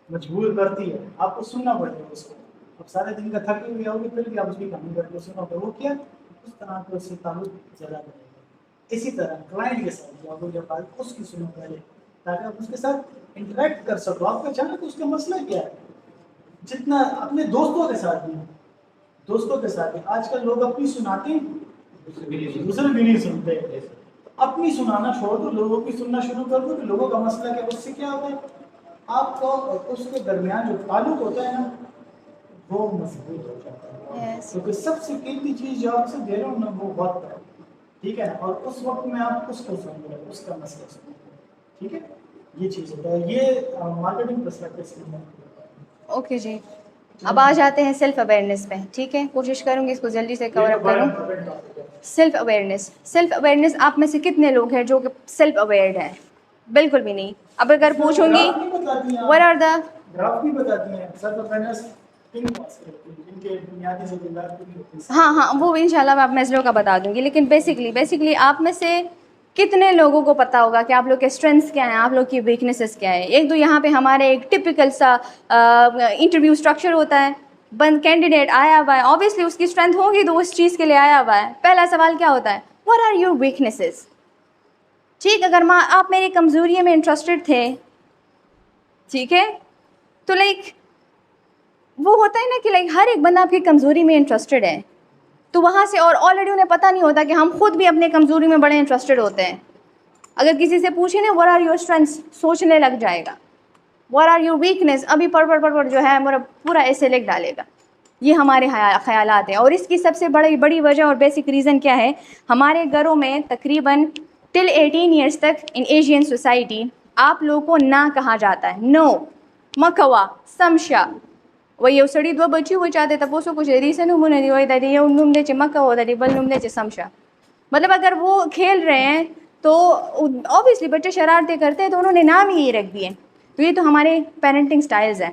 مجبور کرتی ہے. آپ کو سننا پڑے گا اس کو. اب سارے دن کا تھکے ہوئے ہوگے, پھر بھی آپ اس کی کہانی کر کے سنو گے, وہ کیا اس طرح کو اس سے تعلق زیادہ کرے گا. اسی طرح کلائنٹ کے ساتھ آپ جب بات اس کی سنو پہلے, تاکہ آپ اس کے ساتھ انٹریکٹ کر سکو. آپ کو جانا کہ اس کا مسئلہ کیا ہے. جتنا اپنے دوستوں کے ساتھ بھی, آج کل لوگ اپنی سناتے ہیں, دوسرے بھی نہیں سنتے. اپنی سنانا چھوڑ دو, لوگوں کی سننا شروع کر دو کہ لوگوں کا مسئلہ کیا. اس سے کیا ہوتا ہے, آپ کو اور اس کے درمیان جو تعلق ہوتا ہے نا, وہ مضبوط ہو جاتا ہے. کیونکہ سب سے قیمتی چیز جو آپ سے دے رہا ہوں نا, وہ وقت ہے, ٹھیک ہے. اور اس وقت میں آپ اس کو سن رہے, اس کا مسئلہ سن رہے, ٹھیک ہے. یہ چیز ہوتا ہے, یہ مارکیٹنگ پرسپیکٹو سے. اوکے جی, اب آ جاتے ہیں سیلف اویئرنیس پہ, ٹھیک ہے. کوشش کروں گی اس کو جلدی سے کور اپ کروں. سیلف اویئرنیس آپ میں سے کتنے لوگ ہیں جو کہ سیلف اویئرڈ ہیں؟ بالکل بھی نہیں. اب اگر پوچھوں گی what are the گراف بھی بتاتی ہیں سیلف اویئرنیس کن کے بنیادی ضروریات. ہاں وہ انشاءاللہ میں آپ میسلو کا بتا دوں گی. لیکن بیسکلی آپ میں سے کتنے لوگوں کو پتہ ہوگا کہ آپ لوگ کے اسٹرینتھس کیا ہیں, آپ لوگ کی ویکنیسز کیا ہیں. ایک دو یہاں پہ ہمارے ایک ٹپیکل سا انٹرویو اسٹرکچر ہوتا ہے بند کینڈیڈیٹ آیا ہوا ہے, obviously اس کی اسٹرینتھ ہوگی تو اس چیز کے لیے آیا ہوا ہے. پہلا سوال کیا ہوتا ہے, what are your weaknesses. ٹھیک, اگر آپ میری کمزوری میں انٹرسٹڈ تھے, ٹھیک ہے, تو لائک وہ ہوتا ہے نا کہ لائک ہر ایک بندہ آپ کی کمزوری میں انٹرسٹڈ ہے, تو وہاں سے اور آلریڈی انہیں پتہ نہیں ہوتا کہ ہم خود بھی اپنے کمزوری میں بڑے انٹرسٹڈ ہوتے ہیں. اگر کسی سے پوچھیں نا what are your strengths, سوچنے لگ جائے گا. what are your weakness, ابھی پڑھ جو ہے میرا پورا ایسے لکھ ڈالے گا. یہ ہمارے خیالات ہیں, اور اس کی سب سے بڑی وجہ اور بیسک ریزن کیا ہے, ہمارے گھروں میں تقریباً ٹل 18 ایئرس تک ان ایشین سوسائٹی آپ لوگوں کو نہ کہا جاتا ہے. نو, مکوا, سمشا, وہ یہ سڑی دو بچی وہ چاہتے تھا وہ سو کچھ ریسن ہونے دی وہی دادی یہ نم دے چ مکا ہو دادی بل نم دے چ سمشا. مطلب اگر وہ کھیل رہے ہیں تو اوبیسلی بچے شرارتیں کرتے ہیں تو انہوں نے نام ہی یہ رکھ دیے. تو یہ تو ہمارے پیرنٹنگ سٹائلز ہیں.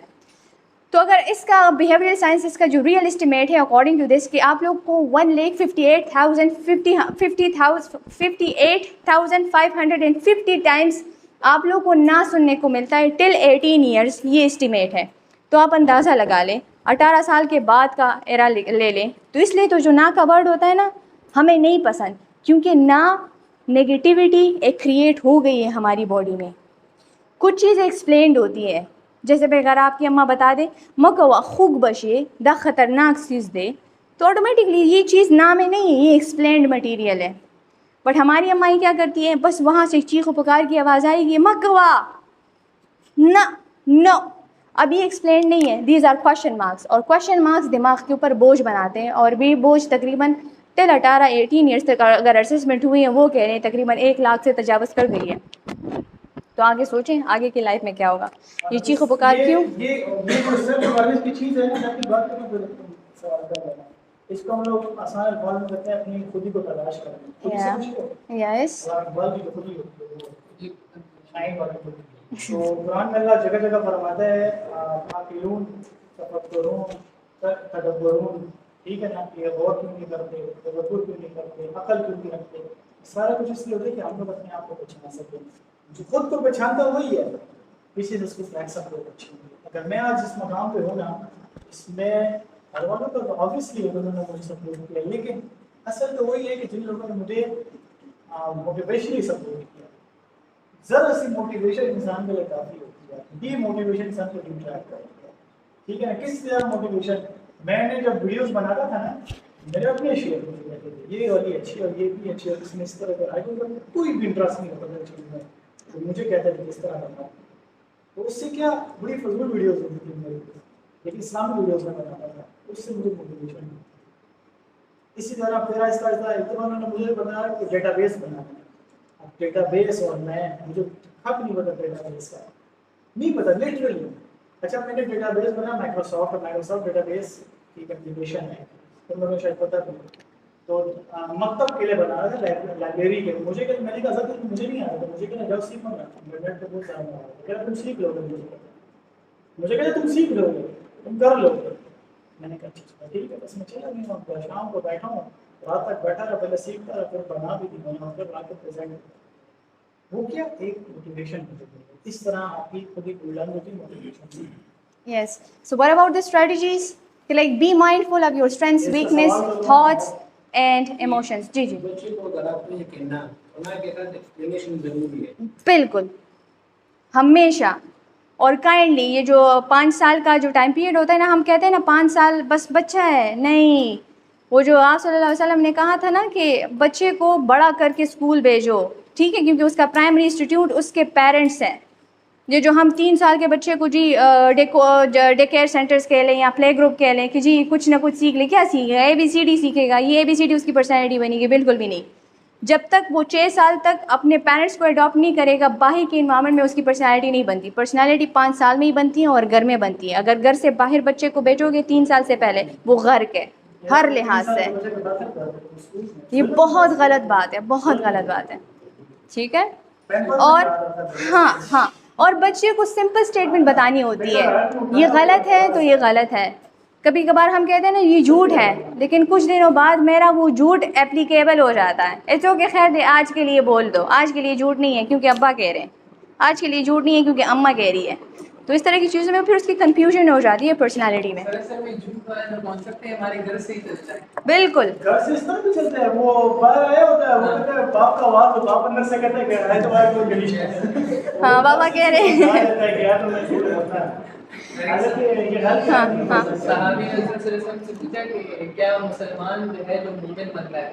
تو اگر اس کا بیہیویئرل سائنسز کا جو ریئل اسٹیمیٹ ہے اکارڈنگ ٹو دس کہ آپ لوگ کو 1,58,550 ٹائمس آپ لوگ کو نہ سننے کو ملتا ہے ٹل 18 ایئرس, یہ اسٹیمیٹ ہے. تو آپ اندازہ لگا لیں 18 سال کے بعد کا ایرا لے لیں. تو اس لیے تو جو نہ کا ورڈ ہوتا ہے نا ہمیں نہیں پسند, کیونکہ نہ نگیٹیوٹی ایک کریٹ ہو گئی ہے ہماری باڈی میں. کچھ چیزیں ایکسپلینڈ ہوتی ہے, جیسے اگر آپ کی اماں بتا دیں مکوا خوگ بشے دا خطرناک چیز دے, تو آٹومیٹکلی یہ چیز نام میں نہیں ہے, یہ ایکسپلینڈ مٹیریل ہے. بٹ ہماری اماں کیا کرتی ہیں, بس وہاں سے چیخ و پکار کی آواز آئے گی مکوا نو. اب یہ ایکسپلینڈ نہیں ہے, دیز آر کوشچن مارکس, اور کوشچن مارکس دماغ کے اوپر بوجھ بناتے ہیں. اور بھی بوجھ تقریباً ٹل 18 ایئرس تک اگر اسسمنٹ ہوئی ہیں وہ کہہ رہے ہیں تقریباً 1 لاکھ سے تجاوز کر گئی ہے. تو آگے سوچیں آگے کی لائف میں کیا ہوگا. یہ چیخ و پکار کیوں؟ یہ جو سیلف اویئرنیس کی چیز ہے نا, جب کی بات کریں سوال کر رہا ہے, اس کو ہم لوگ آسان الفاظ میں کہتے ہیں اپنی خودی کو تلاش کرنا. یس, تو قرآن میں اللہ جگہ جگہ فرماتا ہے عاقلون تفکرون تدبرون, ٹھیک ہے نا, یہ غور کیوں نہیں کرتے, تدبر کیوں نہیں کرتے, عقل کیوں نہیں رکھتے. سارا کچھ اس لیے ہوتا ہے کہ ہم لوگ اپنے آپ کو پہچان سکیں. جو خود کو پہچانتا وہی ہے, پیچھے سے اس کو فلیکس اپ لوگ اچھی ہوئی. اگر میں آج اس مقام پہ ہوں نا, اس میں ہر والوں کو تو آبویسلی انہوں نے مجھے سپورٹ کیا, لیکن اصل تو وہی ہے کہ جن لوگوں نے مجھے موٹیویشنلی سپورٹ کیا. ذرا سی موٹیویشن انسان کے لیے کافی ہوتی ہے. ڈی موٹیویشن انسان کو ڈیٹریکٹ کرتی ہے, ٹھیک ہے نا. کس طرح موٹیویشن, میں نے جب ویڈیوز بناتا تھا نا, میرے اپنے شیئر ہوتے رہتے تھے, یہ والی اچھی اور یہ بھی اچھی, اور اس میں اس طرح کا کوئی بھی انٹرسٹ نہیں ہوتا تھا چیز میں. تو مجھے کہتا ہے کہ اس طرح کرنا, تو اس سے کیا بڑی فضول ویڈیوز ہوتی تھی میرے, لیکن اسلامی ویڈیوز میں بناتا تھا, اس سے مجھے موٹیویشن ملتی. اسی طرح پھر آہستہ آہستہ ایک دفعہ انہوں نے مجھے بتایا کہ ڈیٹا بیس بنانا ہے. اب ڈیٹا بیس اور میں مجھے حق نہیں پتا ڈیٹا بیس کا, نہیں پتا لٹرلی. اچھا میں نے ڈیٹا بیس بنا مائکروسافٹ, اور مائکروسافٹ ڈیٹا بیس کی کنفیگریشن ہے, تو مجھے شاید پتہ نہیں. تو مکتب کے لیے بنا رہا تھا, لائبریری کے. مجھے کہ میں نے کہا سر مجھے نہیں آتا, مجھے کہنا جب سیکھوں گا, میں نیٹ پہ بہت سارا آ رہا ہے, تم سیکھ لو گے. مجھے کہتے تم سیکھ لو گے, تم کر لو گے. میں نے کہا ٹھیک ہے, بس میں چلا گیا ہوں, شام کو بیٹھا ہوں, رات تک بیٹھا رہا, پہلے سیکھتا رہا, پھر بنا بھی دی میں نے, اور پھر رات کو پریزنٹ. وہ کیا ایک موٹیویشن ہے. اس طرح آپ کی خود ہی لرن ہوتی ہے motivation. Yes, so what about the strategies کہ like be mindful of your strengths, weakness, thoughts and emotions. جی جی بچے کو اگر آپ نے کہنا انہیں کے ساتھ ایکسپلینیشن ضروری ہے. بالکل, ہمیشہ. اور کائنڈلی یہ جو 5 سال کا جو ٹائم پیریڈ ہوتا ہے نا, ہم کہتے ہیں نا 5 سال بس بچہ ہے, نہیں. وہ جو آپ صلی اللہ علیہ وسلم نے کہا تھا نا کہ بچے کو بڑا کر کے اسکول بھیجو, ٹھیک ہے, کیونکہ اس کا پرائمری انسٹیٹیوٹ اس کے پیرنٹس ہیں. یہ جو ہم 3 سال کے بچے کو جی ڈے کیئر سینٹرز کہہ لیں یا پلے گروپ کہہ لیں کہ جی کچھ نہ کچھ سیکھ لے, کیا سیکھے گا؟ ABCD سیکھے گا. یہ ABCD اس کی پرسنالٹی بنے گی؟ بالکل بھی نہیں. جب تک وہ 6 سال تک اپنے پیرنٹس کو اڈاپٹ نہیں کرے گا, باہر کے انوائرمنٹ میں اس کی پرسنالٹی نہیں بنتی. پرسنالٹی 5 سال میں ہی بنتی ہے اور گھر میں بنتی ہے. اگر گھر سے باہر بچے کو بھیجو گے 3 سال سے پہلے, وہ غرق ہے ہر لحاظ سے. یہ بہت غلط بات ہے, بہت غلط بات ہے, ٹھیک ہے. اور ہاں, اور بچے کو سمپل اسٹیٹمنٹ بتانی ہوتی ہے, یہ غلط ہے تو یہ غلط ہے. کبھی کبھار ہم کہتے ہیں نا یہ جھوٹ ہے, لیکن کچھ دنوں بعد میرا وہ جھوٹ اپلیکیبل ہو جاتا ہے. ایسو کہ خیر آج کے لیے بول دو, آج کے لیے جھوٹ نہیں ہے کیونکہ ابا کہہ رہے ہیں, آج کے لیے جھوٹ نہیں ہے کیونکہ اماں کہہ رہی ہے. تو اس طرح کی چیزوں میں پھر اس کی کنفیوژن ہو جاتی ہے پرسنالٹی میں. اصل میں جھوٹ والا جو کانسیپٹ ہے ہمارے گھر سے ہی چلتا ہے. بالکل گھر سے اس طرح بھی چلتا ہے. وہ باہر آیا ہوتا ہے, وہ کہتا ہے باپ کا آواز, تو باپ اندر سے کہتا ہے کہ آئے تو باہر کوئی گلی ہے. ہاں بابا کہہ رہے ہیں. صحابی نے صلی اللہ علیہ وسلم سے پوچھا کہ کیا مسلمان جو ہے جو مومن بنتا ہے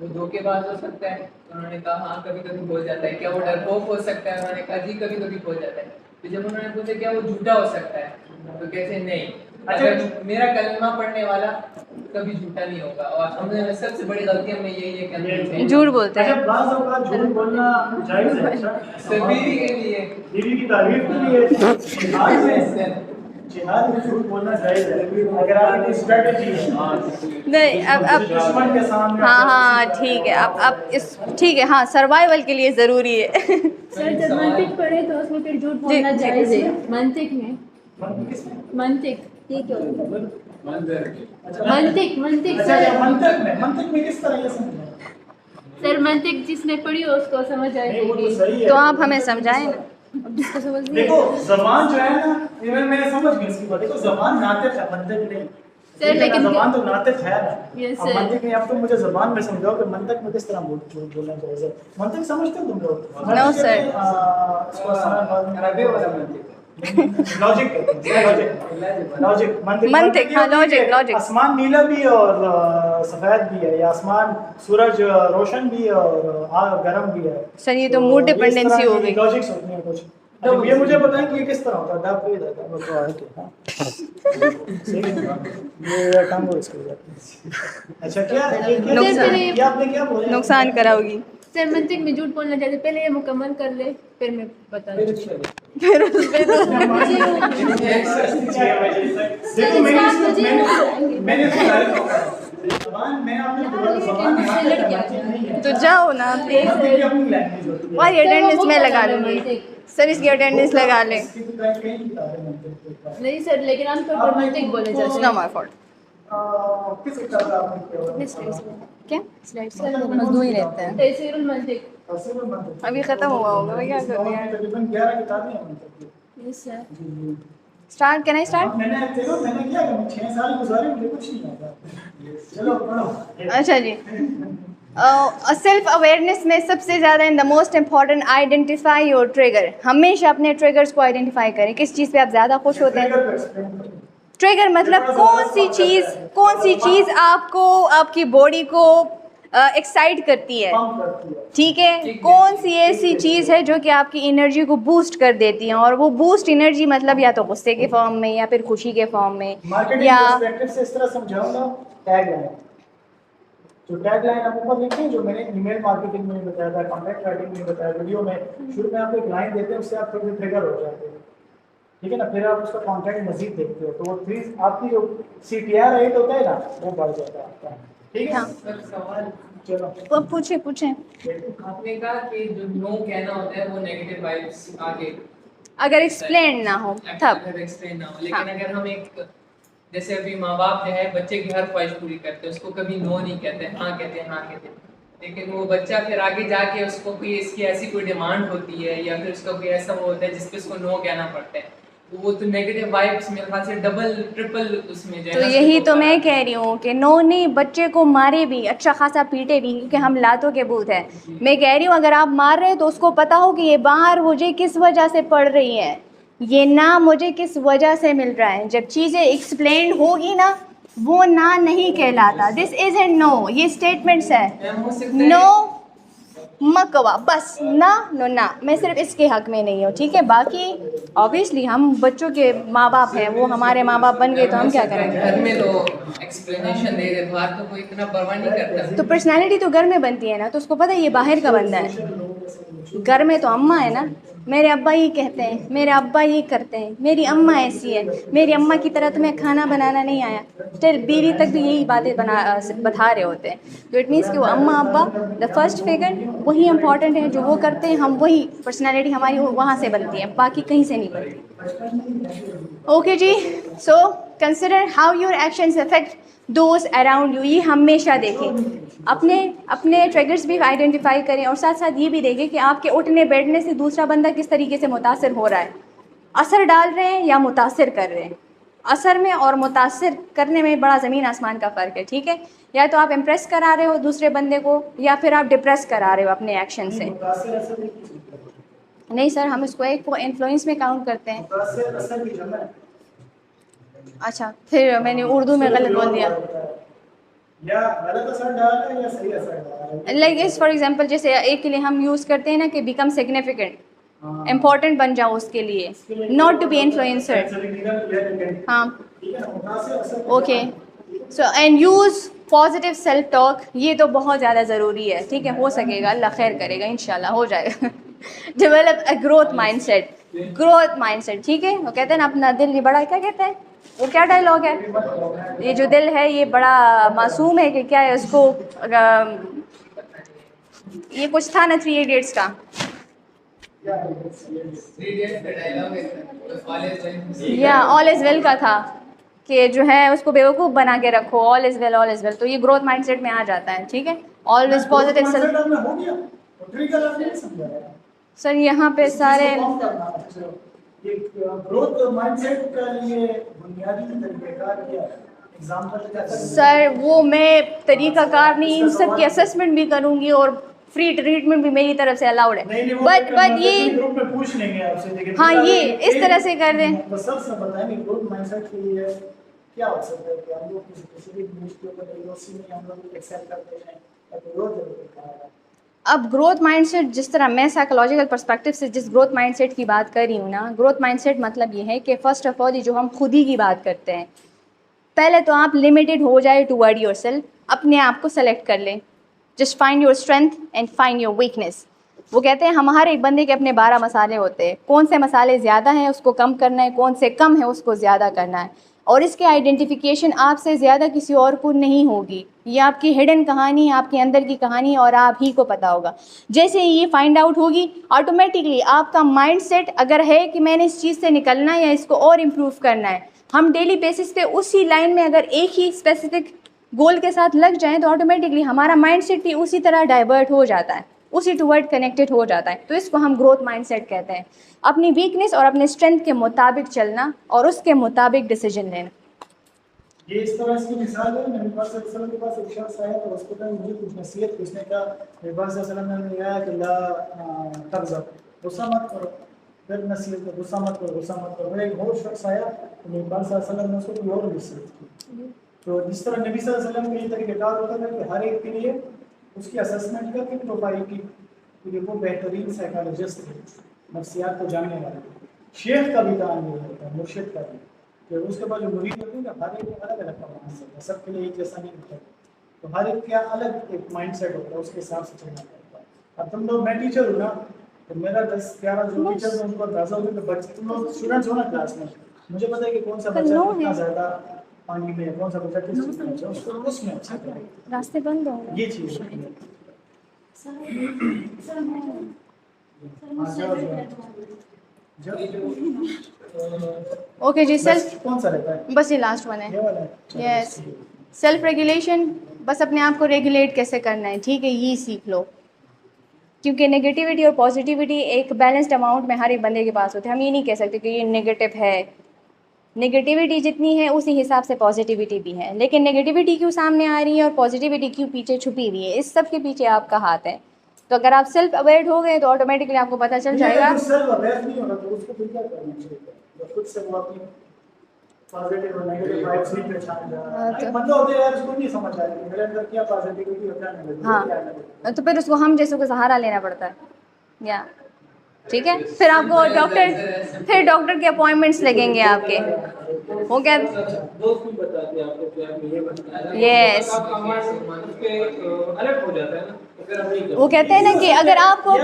وہ دھوکے باز ہو سکتا ہے؟ انہوں نے کہا ہاں کبھی کبھی ہو جاتا ہے. کیا وہ ڈرپوک ہو سکتا ہے؟ انہوں نے کہا جی کبھی کبھی ہو جاتا ہے. تو جب انہوں نے پوچھا کیا وہ جھوٹا ہو سکتا ہے تو کہتے نہیں, اگر میرا کلمہ پڑھنے والا کبھی جھوٹا نہیں ہوگا. اور ہم نے سب سے بڑی غلطی میں یہی ہے کہ جھوٹ بولتے ہیں. بعض اوقات جھوٹ بولنا جائز ہے. بیوی کے لیے, بیوی کی تعریف کے لیے جہاد میں جھوٹ بولنا جائز ہے اگر آپ کی اسٹریٹجی ہے. نہیں اب دشمن کے سامنے ہاں ٹھیک ہے. اب اس ٹھیک ہے, ہاں سروائیول کے لیے ضروری ہے. سر جب منطق پڑھے تو اس میں پھر جھوٹ بولنا جائز ہے. منطق میں منطق یہ کیا ہوتا ہے؟ منطق میں کس طرح یہ سمجھنا ہے؟ سر منطق جس نے پڑھی ہو اس کو سمجھ آئے وہ تو گی. صحیح ہے. تو آپ ہمیں سمجھائیں نا. جس کو سمجھ نہیں دیکھو زبان جو ہے نا, میں سمجھ گئی اس کی بات. دیکھو زبان ناطق ہے, منطق نہیں. سر لیکن زبان تو ناطق ہے نا. Yes, اب sir. منطق نہیں. اب تم مجھے زبان میں سمجھاؤ کہ منطق میں کس طرح بولنا چاہیے. سر منطق سمجھتے ہو تم لوگ؟ No, sir. اس کو عربی والا منطق لاجک منطق, ہاں لاجک. آسمان نیلا بھی اور سفید بھی ہے, یا آسمان سورج روشن بھی ہے اور آگ گرم بھی ہے. سر یہ تو موڈ ڈپینڈنسی ہو گئی. لاجکس ہوتی ہیں کچھ. یہ مجھے بتائیں کہ یہ کس طرح ہوتا ہے. ڈب پہ رہتا ہے تو ہے کہ یہ ٹنگ اس کے. اچھا کیا آپ نے کیا بولا؟ نقصان کراؤ گی. سر منطق میں جھوٹ بولنا چاہتے پہلے یہ مکمل کر لے پھر میں بتا دوں. پھر اس پہ تو تو جاؤ نا پلیز. اور یہ اٹینڈنس میں لگا لوں گی سر, اس کی اٹینڈنس لگا لیں. نہیں سر لیکن ہم پر منطق بولے جاتے نو مائی فالٹ. کیا مزدوری رہتا ہے. تیسیر المنطق ابھی ختم ہوا ہوگا, کیا کر رہے ہیں. تقریباً 11 کتابیں ہیں. Yes sir. Start can I start. میں نے کیا کہ 6 سال گزارے, مجھے کچھ نہیں آتا. چلو پڑھو. اچھا جی. سیلف اویئرنیس میں سب سے زیادہ in the most important identify your trigger. ہمیشہ اپنے ٹریگرس کو آئیڈینٹیفائی کریں. کس چیز پہ آپ زیادہ خوش ہوتے ہیں. ٹریگر مطلب کون سی چیز آپ کو, آپ کی باڈی کو ایکسائٹ کرتی ہے. ٹھیک ہے, کون سی ایسی چیز ہے جو کہ آپ کی انرجی کو بوسٹ کر دیتی ہے. اور وہ بوسٹ انرجی مطلب یا تو غصے کے فارم میں یا پھر خوشی کے فارم میں, یا مارکیٹنگ سے اس طرح سمجھاؤں گا. ٹیگ لائن, جو ٹیگ لائن آپ اوپر لکھیں ہیں, جو میں نے ای میل مارکیٹنگ میں بتایا تھا, کانٹیکٹ رائٹنگ میں بتایا, ویڈیو میں شروع میں آپ ایک لائن دیتے ہیں, اس سے آپ تھوڑے ٹریگر ہو جاتے ہیں. ٹھیک ہے نا. پھر آپ اس کا کانٹیکٹ مزید دیکھتے ہو تو وہ آپ کی جو CTR ریٹ ہوتا ہے نا وہ بڑھ جاتا ہے آپ کا. ٹھیک ہے. سر سوال چلو پوچھیں. آپ نے کہا کہ جو نو کہنا ہوتا ہے وہ نیگیٹو وائبس آگے اگر ایکسپلین نہ ہو تب. اگر ایکسپلین نہ ہو, لیکن اگر ہم ایک جیسے ابھی ماں باپ جو ہے بچے کی ہر خواہش پوری کرتے ہیں, اس کو کبھی نو نہیں کہتے, ہاں کہتے ہیں, ہاں کہتے ہیں. لیکن وہ بچہ پھر آگے جا کے اس کو کوئی اس کی ایسی کوئی ڈیمانڈ ہوتی ہے یا پھر اس کا کوئی ایسا وہ ہوتا ہے جس پہ اس کو نو کہنا پڑتا ہے, وہ تو نیگیٹو وائبس میرے خیال سے ڈبل ٹرپل اس میں جو ہے. تو یہی تو میں کہہ رہی ہوں کہ نو نہیں, بچے کو مارے بھی, اچھا خاصا پیٹے بھی, کیونکہ ہم لاتوں کے بھوت ہیں. میں کہہ رہی ہوں اگر آپ مار رہے ہیں تو اس کو پتا ہو کہ یہ باہر مجھے کس وجہ سے پڑ رہی ہے, یہ نہ مجھے کس وجہ سے مل رہا ہے. جب چیزیں ایکسپلین ہوگی نا وہ نہ نہیں کہلاتا. دس از اے نو, یہ اسٹیٹمنٹس ہے. نو مکوا بس, نہ میں صرف اس کے حق میں نہیں ہوں. ٹھیک ہے, باقی اوبیسلی ہم بچوں کے ماں باپ ہیں, وہ ہمارے ماں باپ بن گئے تو ہم کیا کریں گے. گھر میں تو ایکسپلینیشن دے دے, باہر تو کوئی اتنا پرواہ نہیں کرتا. تو پرسنالٹی تو گھر میں بنتی ہے نا, تو اس کو پتہ ہے یہ باہر کا بندہ ہے. گھر میں تو اماں ہے نا, میرے ابا یہ کہتے ہیں, میرے ابا یہ کرتے ہیں, میری اماں ایسی ہے, میری اماں کی طرح تمہیں کھانا بنانا نہیں آیا. اسٹل بیوی تک بھی یہی باتیں بتا رہے ہوتے ہیں. تو اٹ مینس کہ وہ اماں ابا دا فرسٹ فگر وہی امپورٹنٹ ہے, جو وہ کرتے ہیں ہم وہی پرسنالٹی ہماری وہاں سے بنتی ہے, باقی کہیں سے نہیں بنتی. اوکے جی, so consider how your actions affect those around you. یہ ہمیشہ دیکھیں, اپنے ٹریگرز بھی آئیڈینٹیفائی کریں, اور ساتھ ساتھ یہ بھی دیکھیں کہ آپ کے اٹھنے بیٹھنے سے دوسرا بندہ کس طریقے سے متاثر ہو رہا ہے. اثر ڈال رہے ہیں یا متاثر کر رہے ہیں. اثر میں اور متاثر کرنے میں بڑا زمین آسمان کا فرق ہے, ٹھیک ہے. یا تو آپ امپریس کرا رہے ہو دوسرے بندے کو, یا پھر آپ ڈپریس کرا رہے ہو اپنے ایکشن سے. متاثر اثر نہیں کسی کو. نہیں سر, ہم اس کو ایک انفلوئنس میں کاؤنٹ کرتے ہیں. متاثر اثر کی جمع ہے. اچھا, پھر میں نے اردو میں غلط بول دیا. یا غلط اثر ڈال رہا ہے یا صحیح اثر ڈال رہا ہے. لائک اس فار ایگزامپل جیسے ایک کے لیے ہم یوز کرتے ہیں نا کہ بیکم سگنیفیکنٹ, امپورٹنٹ بن جاؤ اس کے لیے, ناٹ ٹو بی انفلوئنسر. ہاں okay. So and use positive self talk, یہ تو بہت زیادہ ضروری ہے, ٹھیک ہے. ہو سکے گا, اللہ خیر کرے گا, انشاءاللہ ہو جائے گا. Develop a growth mindset, growth mindset, ٹھیک ہے. وہ کہتے ہیں نا اپنا دل نہیں بڑا, کیا کہتے ہیں وہ, کیا ڈائلاگ ہے, یہ جو دل ہے یہ بڑا معصوم ہے کہ کیا ہے, اس کو یہ کچھ تھا نا 3 ایڈیٹس کا. یا آل از ویل کا تھا کہ جو ہے اس کو بیوقوف بنا کے رکھو, آل از ویل, آل از ویل. تو یہ گروتھ مائنڈ سیٹ میں آ جاتا ہے, ٹھیک ہے. Always positive self. سر یہاں پہ سارے سر وہ میں طریقہ کار نہیں, ان سب کی اسسمنٹ بھی کروں گی اور فری ٹریٹمنٹ بھی میری طرف سے الاؤڈ ہے. بٹ یہ پوچھ لیں گے آپ سے, ہاں یہ اس طرح سے کر دیں. سب سے بتائیں گے گروتھ مائنڈ سیٹ کے لیے کیا ہو سکتا ہے کہ ہم لوگ کسی بھی نیوز کے اوپر ایلوسی میں ہم لوگ ایکسیپٹ کرتے ہیں. اب گروتھ مائنڈ سیٹ جس طرح میں سائیکولوجیکل پرسپیکٹو سے جس گروتھ مائنڈ سیٹ کی بات کر رہی ہوں نا, گروتھ مائنڈ سیٹ مطلب یہ ہے کہ فرسٹ آف آل جو ہم خود ہی کی بات کرتے ہیں, پہلے تو آپ لمیٹڈ ہو جائے ٹوورڈ یور سیلف, اپنے آپ کو سلیکٹ کر لیں. Just find your strength and find your weakness. وہ کہتے ہیں ہمارے ایک بندے کے اپنے 12 مسالے ہوتے ہیں, کون سے مسالے زیادہ ہیں اس کو کم کرنا ہے, کون سے کم ہیں اس کو زیادہ کرنا ہے. اور اس کے آئیڈینٹیفیکیشن آپ سے زیادہ کسی اور کو نہیں ہوگی. یہ آپ کی ہڈن کہانی ہے, آپ کے اندر کی کہانی ہے, اور آپ ہی کو پتہ ہوگا. جیسے یہ فائنڈ آؤٹ ہوگی آٹومیٹکلی آپ کا مائنڈ سیٹ اگر ہے کہ میں نے اس چیز سے نکلنا ہے یا اس کو اور امپروو کرنا ہے, ہم ڈیلی بیسس پہ اسی لائن میں اگر ایک ہی اسپیسیفک گول کے ساتھ لگ جائیں تو آٹومیٹکلی ہمارا مائنڈ سیٹ بھی اسی طرح ڈائیورٹ ہو جاتا ہے, اسی ٹورڈ کنیکٹڈ ہو جاتا ہے. تو اس کو ہم گروتھ مائنڈ سیٹ کہتے ہیں. اپنی ویکنیس اور اپنے اسٹرینتھ کے مطابق چلنا اور اس کے مطابق ڈیسیجن لینا. یہ اس طرح اس کی مثال ہے. نبی پاک صلی اللہ علیہ وسلم کے پاس ایک شخص آیا تو اس کو کہا مجھے کچھ نصیحت پوچھنے کا. نبی پاک صلی اللہ علیہ وسلم نے کہا کہ لا تغضب, غصہ مت کرو. پھر نصیحت کو غصہ مت کرو, غصہ مت کرو. پھر ایک اور شخص آیا تو نبی پاک صلی اللہ علیہ وسلم نے اس کو کوئی اور نصیحت کی. تو جس طرح نبی صلی اللہ علیہ وسلم کے یہ طریقہ کار ہوتا تھا کہ ہر ایک کے لیے اس کی اسسمنٹ کر کے پروفائل کی, کیونکہ وہ بہترین سائیکالوجسٹ ہے, نفسیات کو جاننے والے. شیخ کا بھی کام یہ ہوتا ہے, مرشد کا بھی, کہ اس کے بعد جو مرید ہوتے ہیں کہ ہر ایک الگ الگ کا مائنڈ سیٹ ہے, سب کے لیے ایک جیسا نہیں ہوتا. تو ہر ایک کا الگ ایک مائنڈ سیٹ ہوتا ہے, اس کے حساب سے چلنا پڑتا ہے. اب تم لوگ, میں ٹیچر ہوں نا, تو میرا 10-11 جو ٹیچر ہیں ان کو اندازہ ہوگا کہ بچے, تم لوگ اسٹوڈنٹس ہو نا کلاس میں, مجھے پتہ ہے کہ کون سا بچہ کتنا زیادہ پانی میں ہے, کون سا بچہ کس چیز میں اچھا ہے, اس کو اس میں اچھا کرے. راستے بند ہو گئے. یہ چیز ہے. اوکے جی, سیلف کون سا رہتا ہے, بس یہ لاسٹ ون ہے. یہ والا ہے. یس, سیلف ریگولیشن, بس اپنے آپ کو ریگولیٹ کیسے کرنا ہے, ٹھیک ہے, یہ سیکھ لو. کیونکہ نگیٹیوٹی اور پازیٹیوٹی ایک بیلنسڈ اماؤنٹ میں ہر ایک بندے کے پاس ہوتے ہیں. ہم یہ نہیں کہہ سکتے کہ یہ نگیٹو ہے. نگیٹیوٹی جتنی ہے اسی حساب سے پازیٹیوٹی بھی ہے, لیکن نگیٹیوٹی کیوں سامنے آ رہی ہے اور پازیٹیوٹی کیوں پیچھے چھپی ہوئی ہے, اس سب کے پیچھے آپ کا ہاتھ ہے. تو اگر آپ سیلف اویئر ہو گئے تو آٹومیٹکلی آپ کو پتہ چل جائے گا. سیلف اویئر نہیں ہوگا تو اس کو پھر کیا کرنا چاہیے, خود سے وہ اپنی پازیٹیو اور نیگیٹو وائبس نہیں پہچان جائے. مطلب ہوتا ہے یار اس کو نہیں سمجھ آئے کہ میرے اندر کیا پازیٹیوٹی ہوتا ہے, ہاں, تو پھر اس کو ہم جیسوں کو سہارا لینا پڑتا ہے. یا ٹھیک ہے, پھر آپ کو ڈاکٹر کے اپوائنٹمنٹس لگیں گے آپ کے. وہ کیا دوست بھی بتاتے ہیں آپ کو کہ آپ نے یہ بتایا, یس, آپ کا مائنڈ اس پہ الرٹ ہو جاتا ہے نا. وہ کہتے ہیں نا کہ اگر آپ کو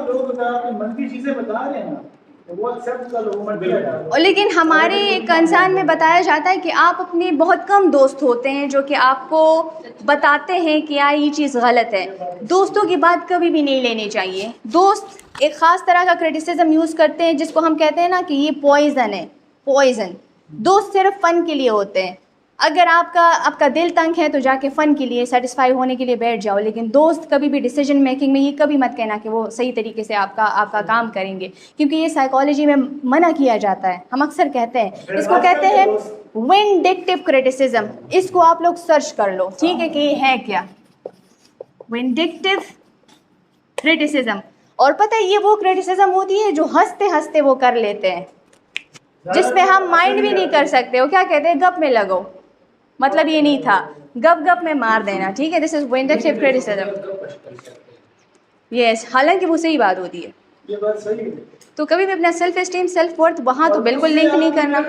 لوگ منفی چیزیں بتا رہے ہیں نا, وہ ایکسیپٹ کر لو. لیکن ہمارے کنسرن میں بتایا جاتا ہے کہ آپ اپنے بہت کم دوست ہوتے ہیں جو کہ آپ کو بتاتے ہیں کہ یہ چیز غلط ہے. دوستوں کی بات کبھی بھی نہیں لینی چاہیے. دوست ایک خاص طرح کا کرٹیسزم یوز کرتے ہیں جس کو ہم کہتے ہیں نا کہ یہ پوائزن ہے, پوائزن. دوست صرف فن کے لیے ہوتے ہیں. اگر آپ کا دل تنگ ہے تو جا کے فن کے لیے سیٹسفائی ہونے کے لیے بیٹھ جاؤ، لیکن دوست کبھی بھی ڈیسیجن میکنگ میں یہ کبھی مت کہنا کہ وہ صحیح طریقے سے آپ کا کام کریں گے، کیونکہ یہ سائیکالوجی میں منع کیا جاتا ہے. ہم اکثر کہتے ہیں اس کو کہتے ہیں وینڈکٹیو کرٹیسزم. اس کو آپ لوگ سرچ کر لو، ٹھیک ہے، کہ یہ ہے کیا وینڈکٹیو کرٹیسزم. اور پتہ ہے یہ وہ کرٹیسزم ہوتی ہے جو ہنستے ہنستے وہ کر لیتے ہیں، جس پہ ہم مائنڈ بھی نہیں کر سکتے. وہ کیا کہتے ہیں، گپ میں لگو، مطلب یہ نہیں تھا، گپ گپ میں مار دینا. ٹھیک ہے، دس از وینڈکٹیو کرٹیسزم. یس، حالانکہ وہ صحیح بات ہوتی ہے. یہ بات صحیح ہے. تو کبھی بھی اپنا سیلف اسٹیم سیلف ورتھ وہاں تو بالکل لنک نہیں کرنا.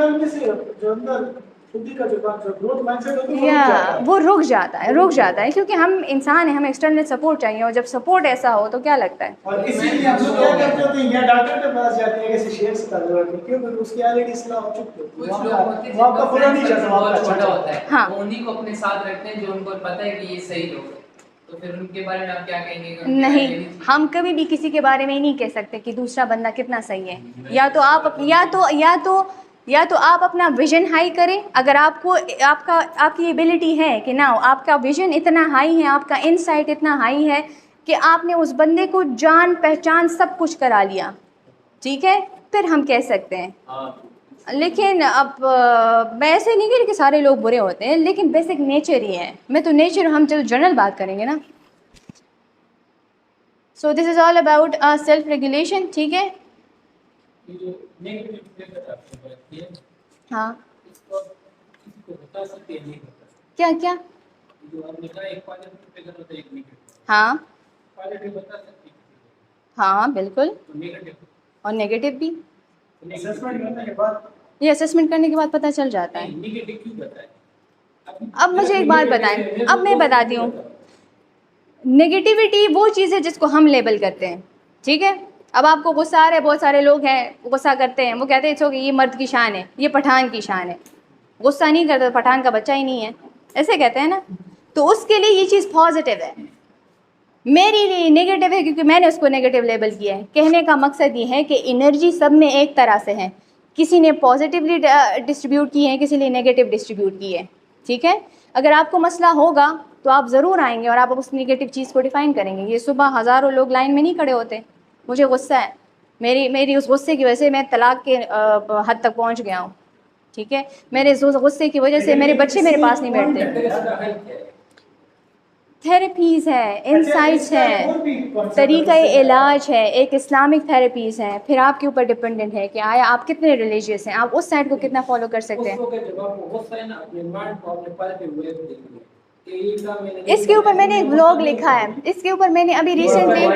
جو اندر خودی کا جو گروتھ مائنڈ سیٹ ہوتا ہے یا وہ رک جاتا ہے کیونکہ ہم انسان ہیں، ہمیں ایکسٹرنل سپورٹ چاہیے، اور جب سپورٹ ایسا ہو تو کیا لگتا ہے. اور اسی لیے ہم لوگ کیا کرتے ہوتے ہیں، یا ڈاکٹر کے پاس جاتے ہیں کسی شیخ سے تعلق رکھنے، کیونکہ اس کی آلریڈی اصلاح ہو چکی ہوتی ہے. کچھ لوگ ہوتے ہیں وہ آپ کا برا نہیں چاہتا، وہ آپ کا چھوٹا اچھا ہوتا ہے، ہاں. وہ انہیں کو اپنے ساتھ رکھتے ہیں جو ان کو پتہ ہے کہ یہ صحیح لوگ ہیں، تو پھر ان کے بارے میں آپ کیا کہیں گے؟ نہیں، ہم کبھی بھی کسی کے بارے میں نہیں کہہ سکتے کہ دوسرا بندہ کتنا صحیح ہے. یا تو آپ اپنا ویژن ہائی کریں. اگر آپ کی ایبلٹی ہے کہ نہ آپ کا ویژن اتنا ہائی ہے، آپ کا انسائٹ اتنا ہائی ہے کہ آپ نے اس بندے کو جان پہچان سب کچھ کرا لیا، ٹھیک ہے، پھر ہم کہہ سکتے ہیں. لیکن اب میں ایسے نہیں کہہ رہی کہ سارے لوگ برے ہوتے ہیں، لیکن بیسک نیچر ہی ہے. میں تو نیچر، ہم چلو جنرل بات کریں گے نا. سو دس از آل اباؤٹ سیلف ریگولیشن. ٹھیک ہے، ہاں. کیا ہاں ہاں بالکل، اور نیگیٹو بھی یہ اسسمنٹ کرنے کے بعد پتہ چل جاتا ہے. اب مجھے ایک بات بتائیں، اب میں بتاتی ہوں. نگیٹیوٹی وہ چیز ہے جس کو ہم لیبل کرتے ہیں، ٹھیک ہے. اب آپ کو غصہ آ رہا ہے، بہت سارے لوگ ہیں غصہ کرتے ہیں، وہ کہتے ہیں کہ یہ مرد کی شان ہے، یہ پٹھان کی شان ہے. غصہ نہیں کرتا تو پٹھان کا بچہ ہی نہیں ہے، ایسے کہتے ہیں نا. تو اس کے لیے یہ چیز پازیٹیو ہے، میری لیے نگیٹو ہے کیونکہ میں نے اس کو نگیٹو لیبل کیا ہے. کہنے کا مقصد یہ ہے کہ انرجی سب میں ایک طرح سے ہے، کسی نے پازیٹیولی ڈسٹریبیوٹ کی ہے، کسی نے نگیٹو ڈسٹریبیوٹ کی ہے. ٹھیک ہے، اگر آپ کو مسئلہ ہوگا تو آپ ضرور آئیں گے اور آپ اس نگیٹو چیز کو ڈیفائن کریں گے. یہ صبح ہزاروں لوگ لائن میں نہیں کھڑے ہوتے، مجھے غصہ ہے، میری اس غصے کی وجہ سے میں طلاق کے حد تک پہنچ گیا ہوں. ٹھیک ہے، میرے اس غصے کی وجہ سے میرے بچے میرے پاس نہیں بیٹھتے. تھیراپیز ہے، انسائٹس ہیں، طریقہ علاج ہے، ایک اسلامک تھیراپیز ہیں. پھر آپ کے اوپر ڈپینڈنٹ ہے کہ آیا آپ کتنے ریلیجیس ہیں، آپ اس سائڈ کو کتنا فالو کر سکتے ہیں. اس کے اوپر میں نے ایک بلاگ لکھا ہے، اس کے اوپر میں نے ابھی ریسنٹلی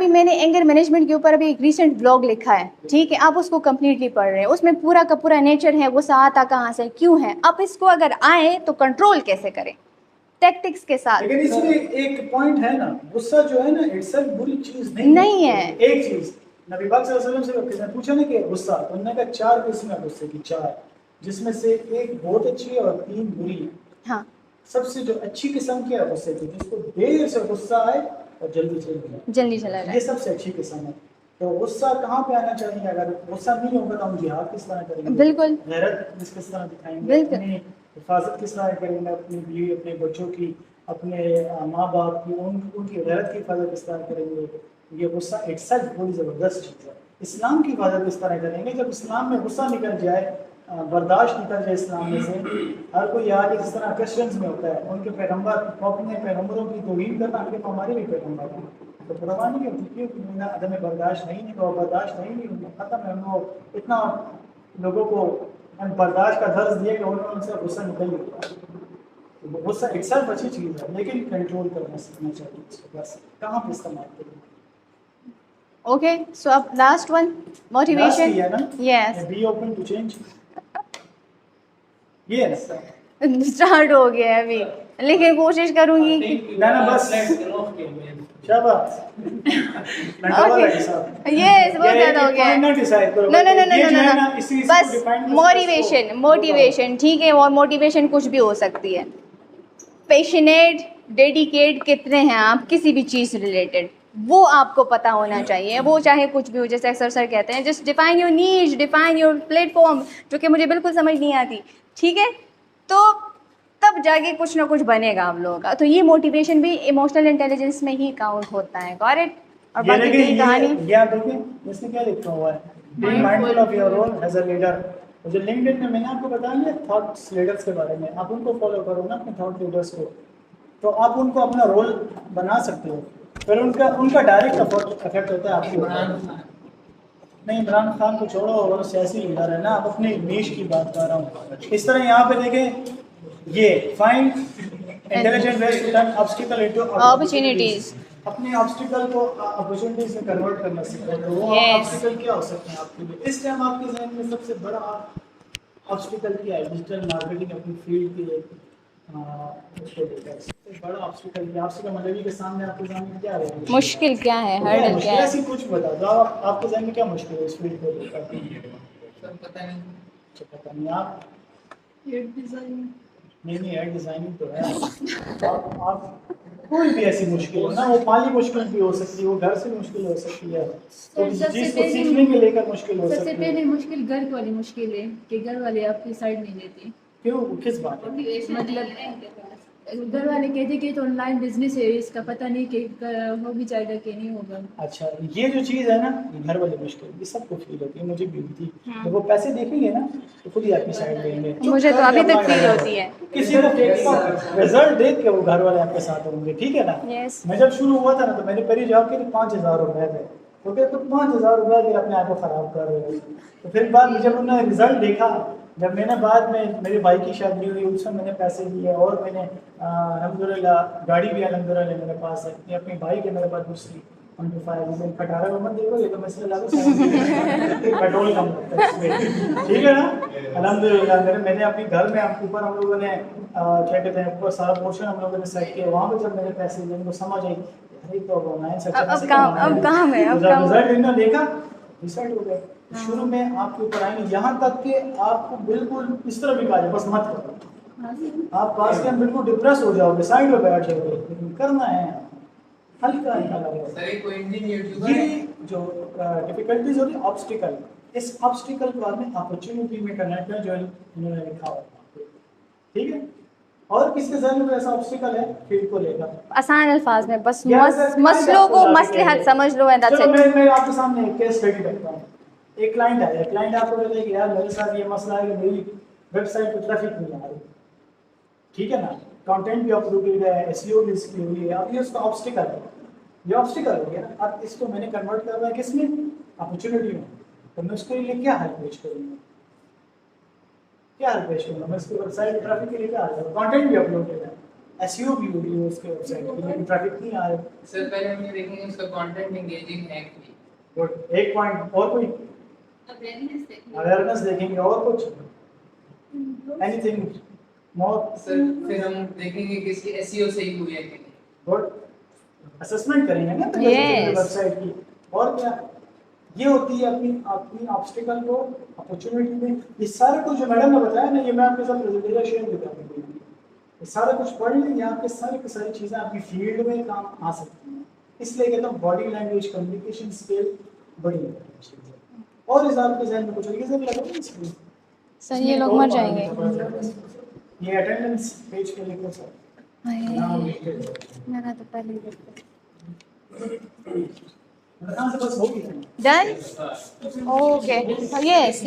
میں نے اینگر مینجمنٹ کے اوپر ابھی ایک ریسنٹ بلاگ لکھا ہے. ٹھیک ہے، آپ اس کو کمپلیٹلی پڑھ رہے ہیں، اس میں پورا کا پورا نیچر ہے، غصہ آتا کہاں سے، کیوں ہے. اب اس کو اگر آئے تو کنٹرول کیسے کریں، ٹیکٹکس کے ساتھ. لیکن اس میں ایک پوائنٹ ہے نا، غصہ جو ہے نا اٹس بری چیز نہیں ہے. ایک چیز نبی پاک صلی اللہ علیہ وسلم سے کسی نے پوچھا نا کہ غصہ، تو انہوں نے کہا 4 قسم ہے غصے کی، 4، جس میں سے ایک بہت اچھی ہے اور 3 بری ہے. ہاں، سب سے جو اچھی قسم کی ہے غصے کی، جس کو دیر سے غصہ آئے اور جلدی چلا جائے، یہ سب سے اچھی قسم ہے. تو غصہ کہاں پہ آنا چاہیے؟ اگر غصہ نہیں ہوگا تو ہم جہاد کس طرح کریں گے؟ بالکل، غیرت کس طرح دکھائیں گے؟ اپنی حفاظت کس طرح کریں گے؟ اپنی بیوی، اپنے بچوں کی، اپنے ماں باپ کی، ان کی غیرت کی حفاظت کس طرح کریں گے؟ یہ غصہ ایک سچ بڑی زبردست چیز ہے. اسلام کی حفاظت کس طرح کریں گے؟ جب اسلام میں غصہ نکل جائے، برداشت نکل جائے اسلام میں سے. ہر کوئی یاد ہے جس طرح کرسچنز میں ہوتا ہے، ان کے پیغمبر، اپنے پیغمبروں کی توہین کرنا، ان کے ہمارے بھی پیغمبر ہیں، تو پرواہ نہیں ہوتی کیونکہ عدم برداشت نہیں ہے، برداشت نہیں ختم ہے. انہوں اتنا لوگوں کو برداشت کا درس دیا کہ انہوں نے ان سے غصہ نکل ہی ہوتا ہے. غصہ ایک سب اچھی چیز ہے، لیکن کنٹرول کرنا سیکھنا چاہیے اس کو. بس کہاں پہ استعمال کریں. اوکے، سو اب last one, motivation. Yes, be open to change. یہ اسٹارٹ ہو گیا ہے ابھی، لیکن کوشش کروں گی کہ بس شاباش. یس، بہت زیادہ ہو گیا ہے. نو بس موٹیویشن ٹھیک ہے، اور موٹیویشن کچھ بھی ہو سکتی ہے. پیشنیٹ، ڈیڈیکیٹ کتنے ہیں آپ کسی بھی چیز سے ریلیٹڈ، وہ آپ کو پتہ ہونا چاہیے، وہ چاہے کچھ بھی ہو. جیسے اکثر سر کہتے ہیں just define your niche, define your platform, جو کہ مجھے بالکل سمجھ نہیں آتی. ٹھیک ہے، تو تب جا کے کچھ نہ کچھ بنے گا آپ لوگوں کا. تو یہ موٹیویشن بھی ایموشنل انٹیلیجنس میں ہی کاؤنٹ ہوتا ہے. Got it. اور باقی کی کہانی یہ آپ دیکھیں اس میں کیا لکھا ہوا ہے، be mindful of your role as a leader. جو لنکڈ ان میں نے آپ کو بتایا نا تھاٹس لیڈرس کے بارے میں، آپ ان کو فالو کرو نا اپنے تھاٹ لیڈرس کو، تو آپ ان کو اپنا رول بنا سکتے ہو. پھر ان کا ڈائریکٹ افیکٹ ہوتا ہے آپ کے اوپر. نہیں عمران خان کو چھوڑو، اور سیاسی لیڈر ہے نا، آپ اپنے نیش کی بات کر رہا ہوں. اس طرح یہاں پہ دیکھیں یہ find intelligent ways to turn obstacle into opportunities. اپنے آبسٹیکل کو اپرچونیٹیز میں کنورٹ کرنا سیکھیں. وہ آبسٹیکل کیا ہو سکتے ہیں آپ کے لیے اس ٹائم؟ آپ کے ذہن میں سب سے بڑا آبسٹیکل کیا ہے؟ ڈیجیٹل مارکیٹنگ اپنی فیلڈ کے بڑا آبسٹیکل کیا؟ آبسٹیکل مطلب کے سامنے آپ کے سامنے کیا ہے؟ مشکل کیا ہے، ہرڈل کیا ہے؟ ایسی کچھ بتا دو آپ کے ذہن میں کیا مشکل ہے اس فیلڈ کو لے کر؟ پتہ نہیں. پتہ نہیں. آپ ویب ڈیزائن. نہیں ایڈ ڈیزائننگ تو ہے. آپ کوئی بھی ایسی مشکل ہو نا، وہ مالی مشکل بھی ہو سکتی ہے، وہ گھر سے مشکل ہو سکتی ہے، کسی چیز کو سیکھنے کے لے کر مشکل ہو سب سے سکتی ہے. پہلے مشکل گھر والی مشکل ہے کہ گھر والے آپ کی سائڈ نہیں لیتے. کیوں؟ کس بات ہے؟ مطلب گھر والے کہتے کہ تو آن لائن بزنس ہے، اس کا پتہ نہیں کہ ہو بھی جائے گا کہ نہیں ہوگا. اچھا یہ جو چیز ہے نا، یہ گھر والی مشکل یہ سب کو فیل ہوتی ہے، مجھے بھی ہوتی ہے. جب وہ پیسے دیکھیں گے نا تو خود ہی آپ کی سائڈ لیں گے. مجھے تو ابھی تک فیل ہوتی ہے. کسی کو رزلٹ دیکھ کے وہ گھر والے آپ کے ساتھ ہوں گے. ٹھیک ہے نا. میں جب شروع ہوا تھا نا تو میں نے پہلی جاب کی 5,000 روپئے تھے. اوکے، تو 5,000 روپئے پھر اپنے آپ کو خراب کر رہے ہو. تو پھر بعد میں جب انہوں نے رزلٹ دیکھا، جب میں نے بعد میں میرے بھائی کی شادی ہوئی اس میں میں نے پیسے دیے، اور میں نے الحمدللہ گاڑی بھی الحمدللہ میرے پاس ہے، اپنے بھائی کے میرے پاس دوسری 25 کٹارا نمبر دیکھو گے تو میں سے لاگو پیٹرول کم لگتا ہے اس میں. ٹھیک ہے نا. الحمدللہ میں نے اپنے گھر میں اوپر ہم لوگوں نے کیا کہتے ہیں اوپر سارا پورشن ہم لوگوں نے سیٹ کیا. وہاں پہ جب میرے پیسے میرے کو سمجھ آئی اب کام ہے. رزلٹ انہوں نے دیکھا ڈیسائڈ ہو گیا. شروع میں آپ کے اوپر آئیں گے، یہاں تک کہ آپ کو بالکل اس طرح بھی کہا جائے بس مت کرو. آپ پاس کے بالکل ڈپریس ہو جاؤ گے، سائڈ پہ بیٹھ جاؤ گے، لیکن کرنا ہے ہلکا ہلکا لگے. سر کوئی انڈین یوٹیوبر ہے یہ جو ڈیفیکلٹیز ہوتی ہے آبسٹیکل، اس آبسٹیکل کو آپ نے اپرچونیٹی میں کنورٹ کرنا جو انہوں نے لکھا ہوا ہے. ٹھیک ہے. اور کس کے ذہن میں ایسا آبسٹیکل ہے فیلڈ کو لے کر؟ آسان الفاظ میں بس مسئلوں کو مصلحت سمجھ لو. چلو میں آپ کے سامنے ایک کیس اسٹڈی کرتا ہوں. ایک کلائنٹ ہے، کلائنٹ آپ کو کہتا ہے کہ یار میرے ساتھ یہ مسئلہ ہے کہ میری ویب سائٹ پہ ٹریفک نہیں آ رہی. ٹھیک ہے نا. کنٹینٹ بھی اپلوڈ ہے، ایس ای او بھی اس کی ہوئی ہے. اب یہ اس کا آبسٹیکل ہے، یہ آبسٹیکل ہو گیا. اب اس کو میں نے کنورٹ کرنا ہے کس میں؟ اپرچونیٹی میں. تو میں اس کے لیے کیا حل پیش کروں گا؟ کیا حل پیش کروں گا؟ میں اس کی ویب سائٹ ٹریفک کے لیے کیا حل کروں؟ کنٹینٹ بھی اپلوڈ ہے، ایس ای او بھی ہوئی ہے اس کے ویب سائٹ کی، لیکن ٹریفک نہیں آ رہا. سر پہلے ہم یہ دیکھیں گے اس کا کنٹینٹ انگیجنگ ہے کہ گڈ. ایک پوائنٹ اور کوئی اویئرنیس دیکھیں گے اور کچھ اینی تھنگ مور؟ سر پھر ہم دیکھیں گے کہ اس کی ایس ای او صحیح ہوئی ہے کہ نہیں. گڈ. اسسمنٹ کریں گے نا ویب سائٹ کی. اور کیا یہ ہوتی ہے اپنی آبسٹیکل کو اپرچونیٹی میں. یہ سارا کچھ جو میڈم نے بتایا نا، یہ میں آپ کے ساتھ پریزنٹیشن شیئر بھی کروں گی. یہ سارا کچھ پڑھ لیں، یہ آپ کے ساری کی ساری چیزیں آپ کی فیلڈ میں کام آ سکتی ہیں. اس لیے کہتا ہوں باڈی لینگویج کمیونیکیشن اسکل بڑی ہے. اور اس آپ کے ذہن میں کچھ ریزن لگا اس میں سر یہ لوگ مر جائیں گے. یہ اٹینڈنس پیج کے لیے سر میرا تو پہلے بس ہو گیا. ڈن. اوکے. یس.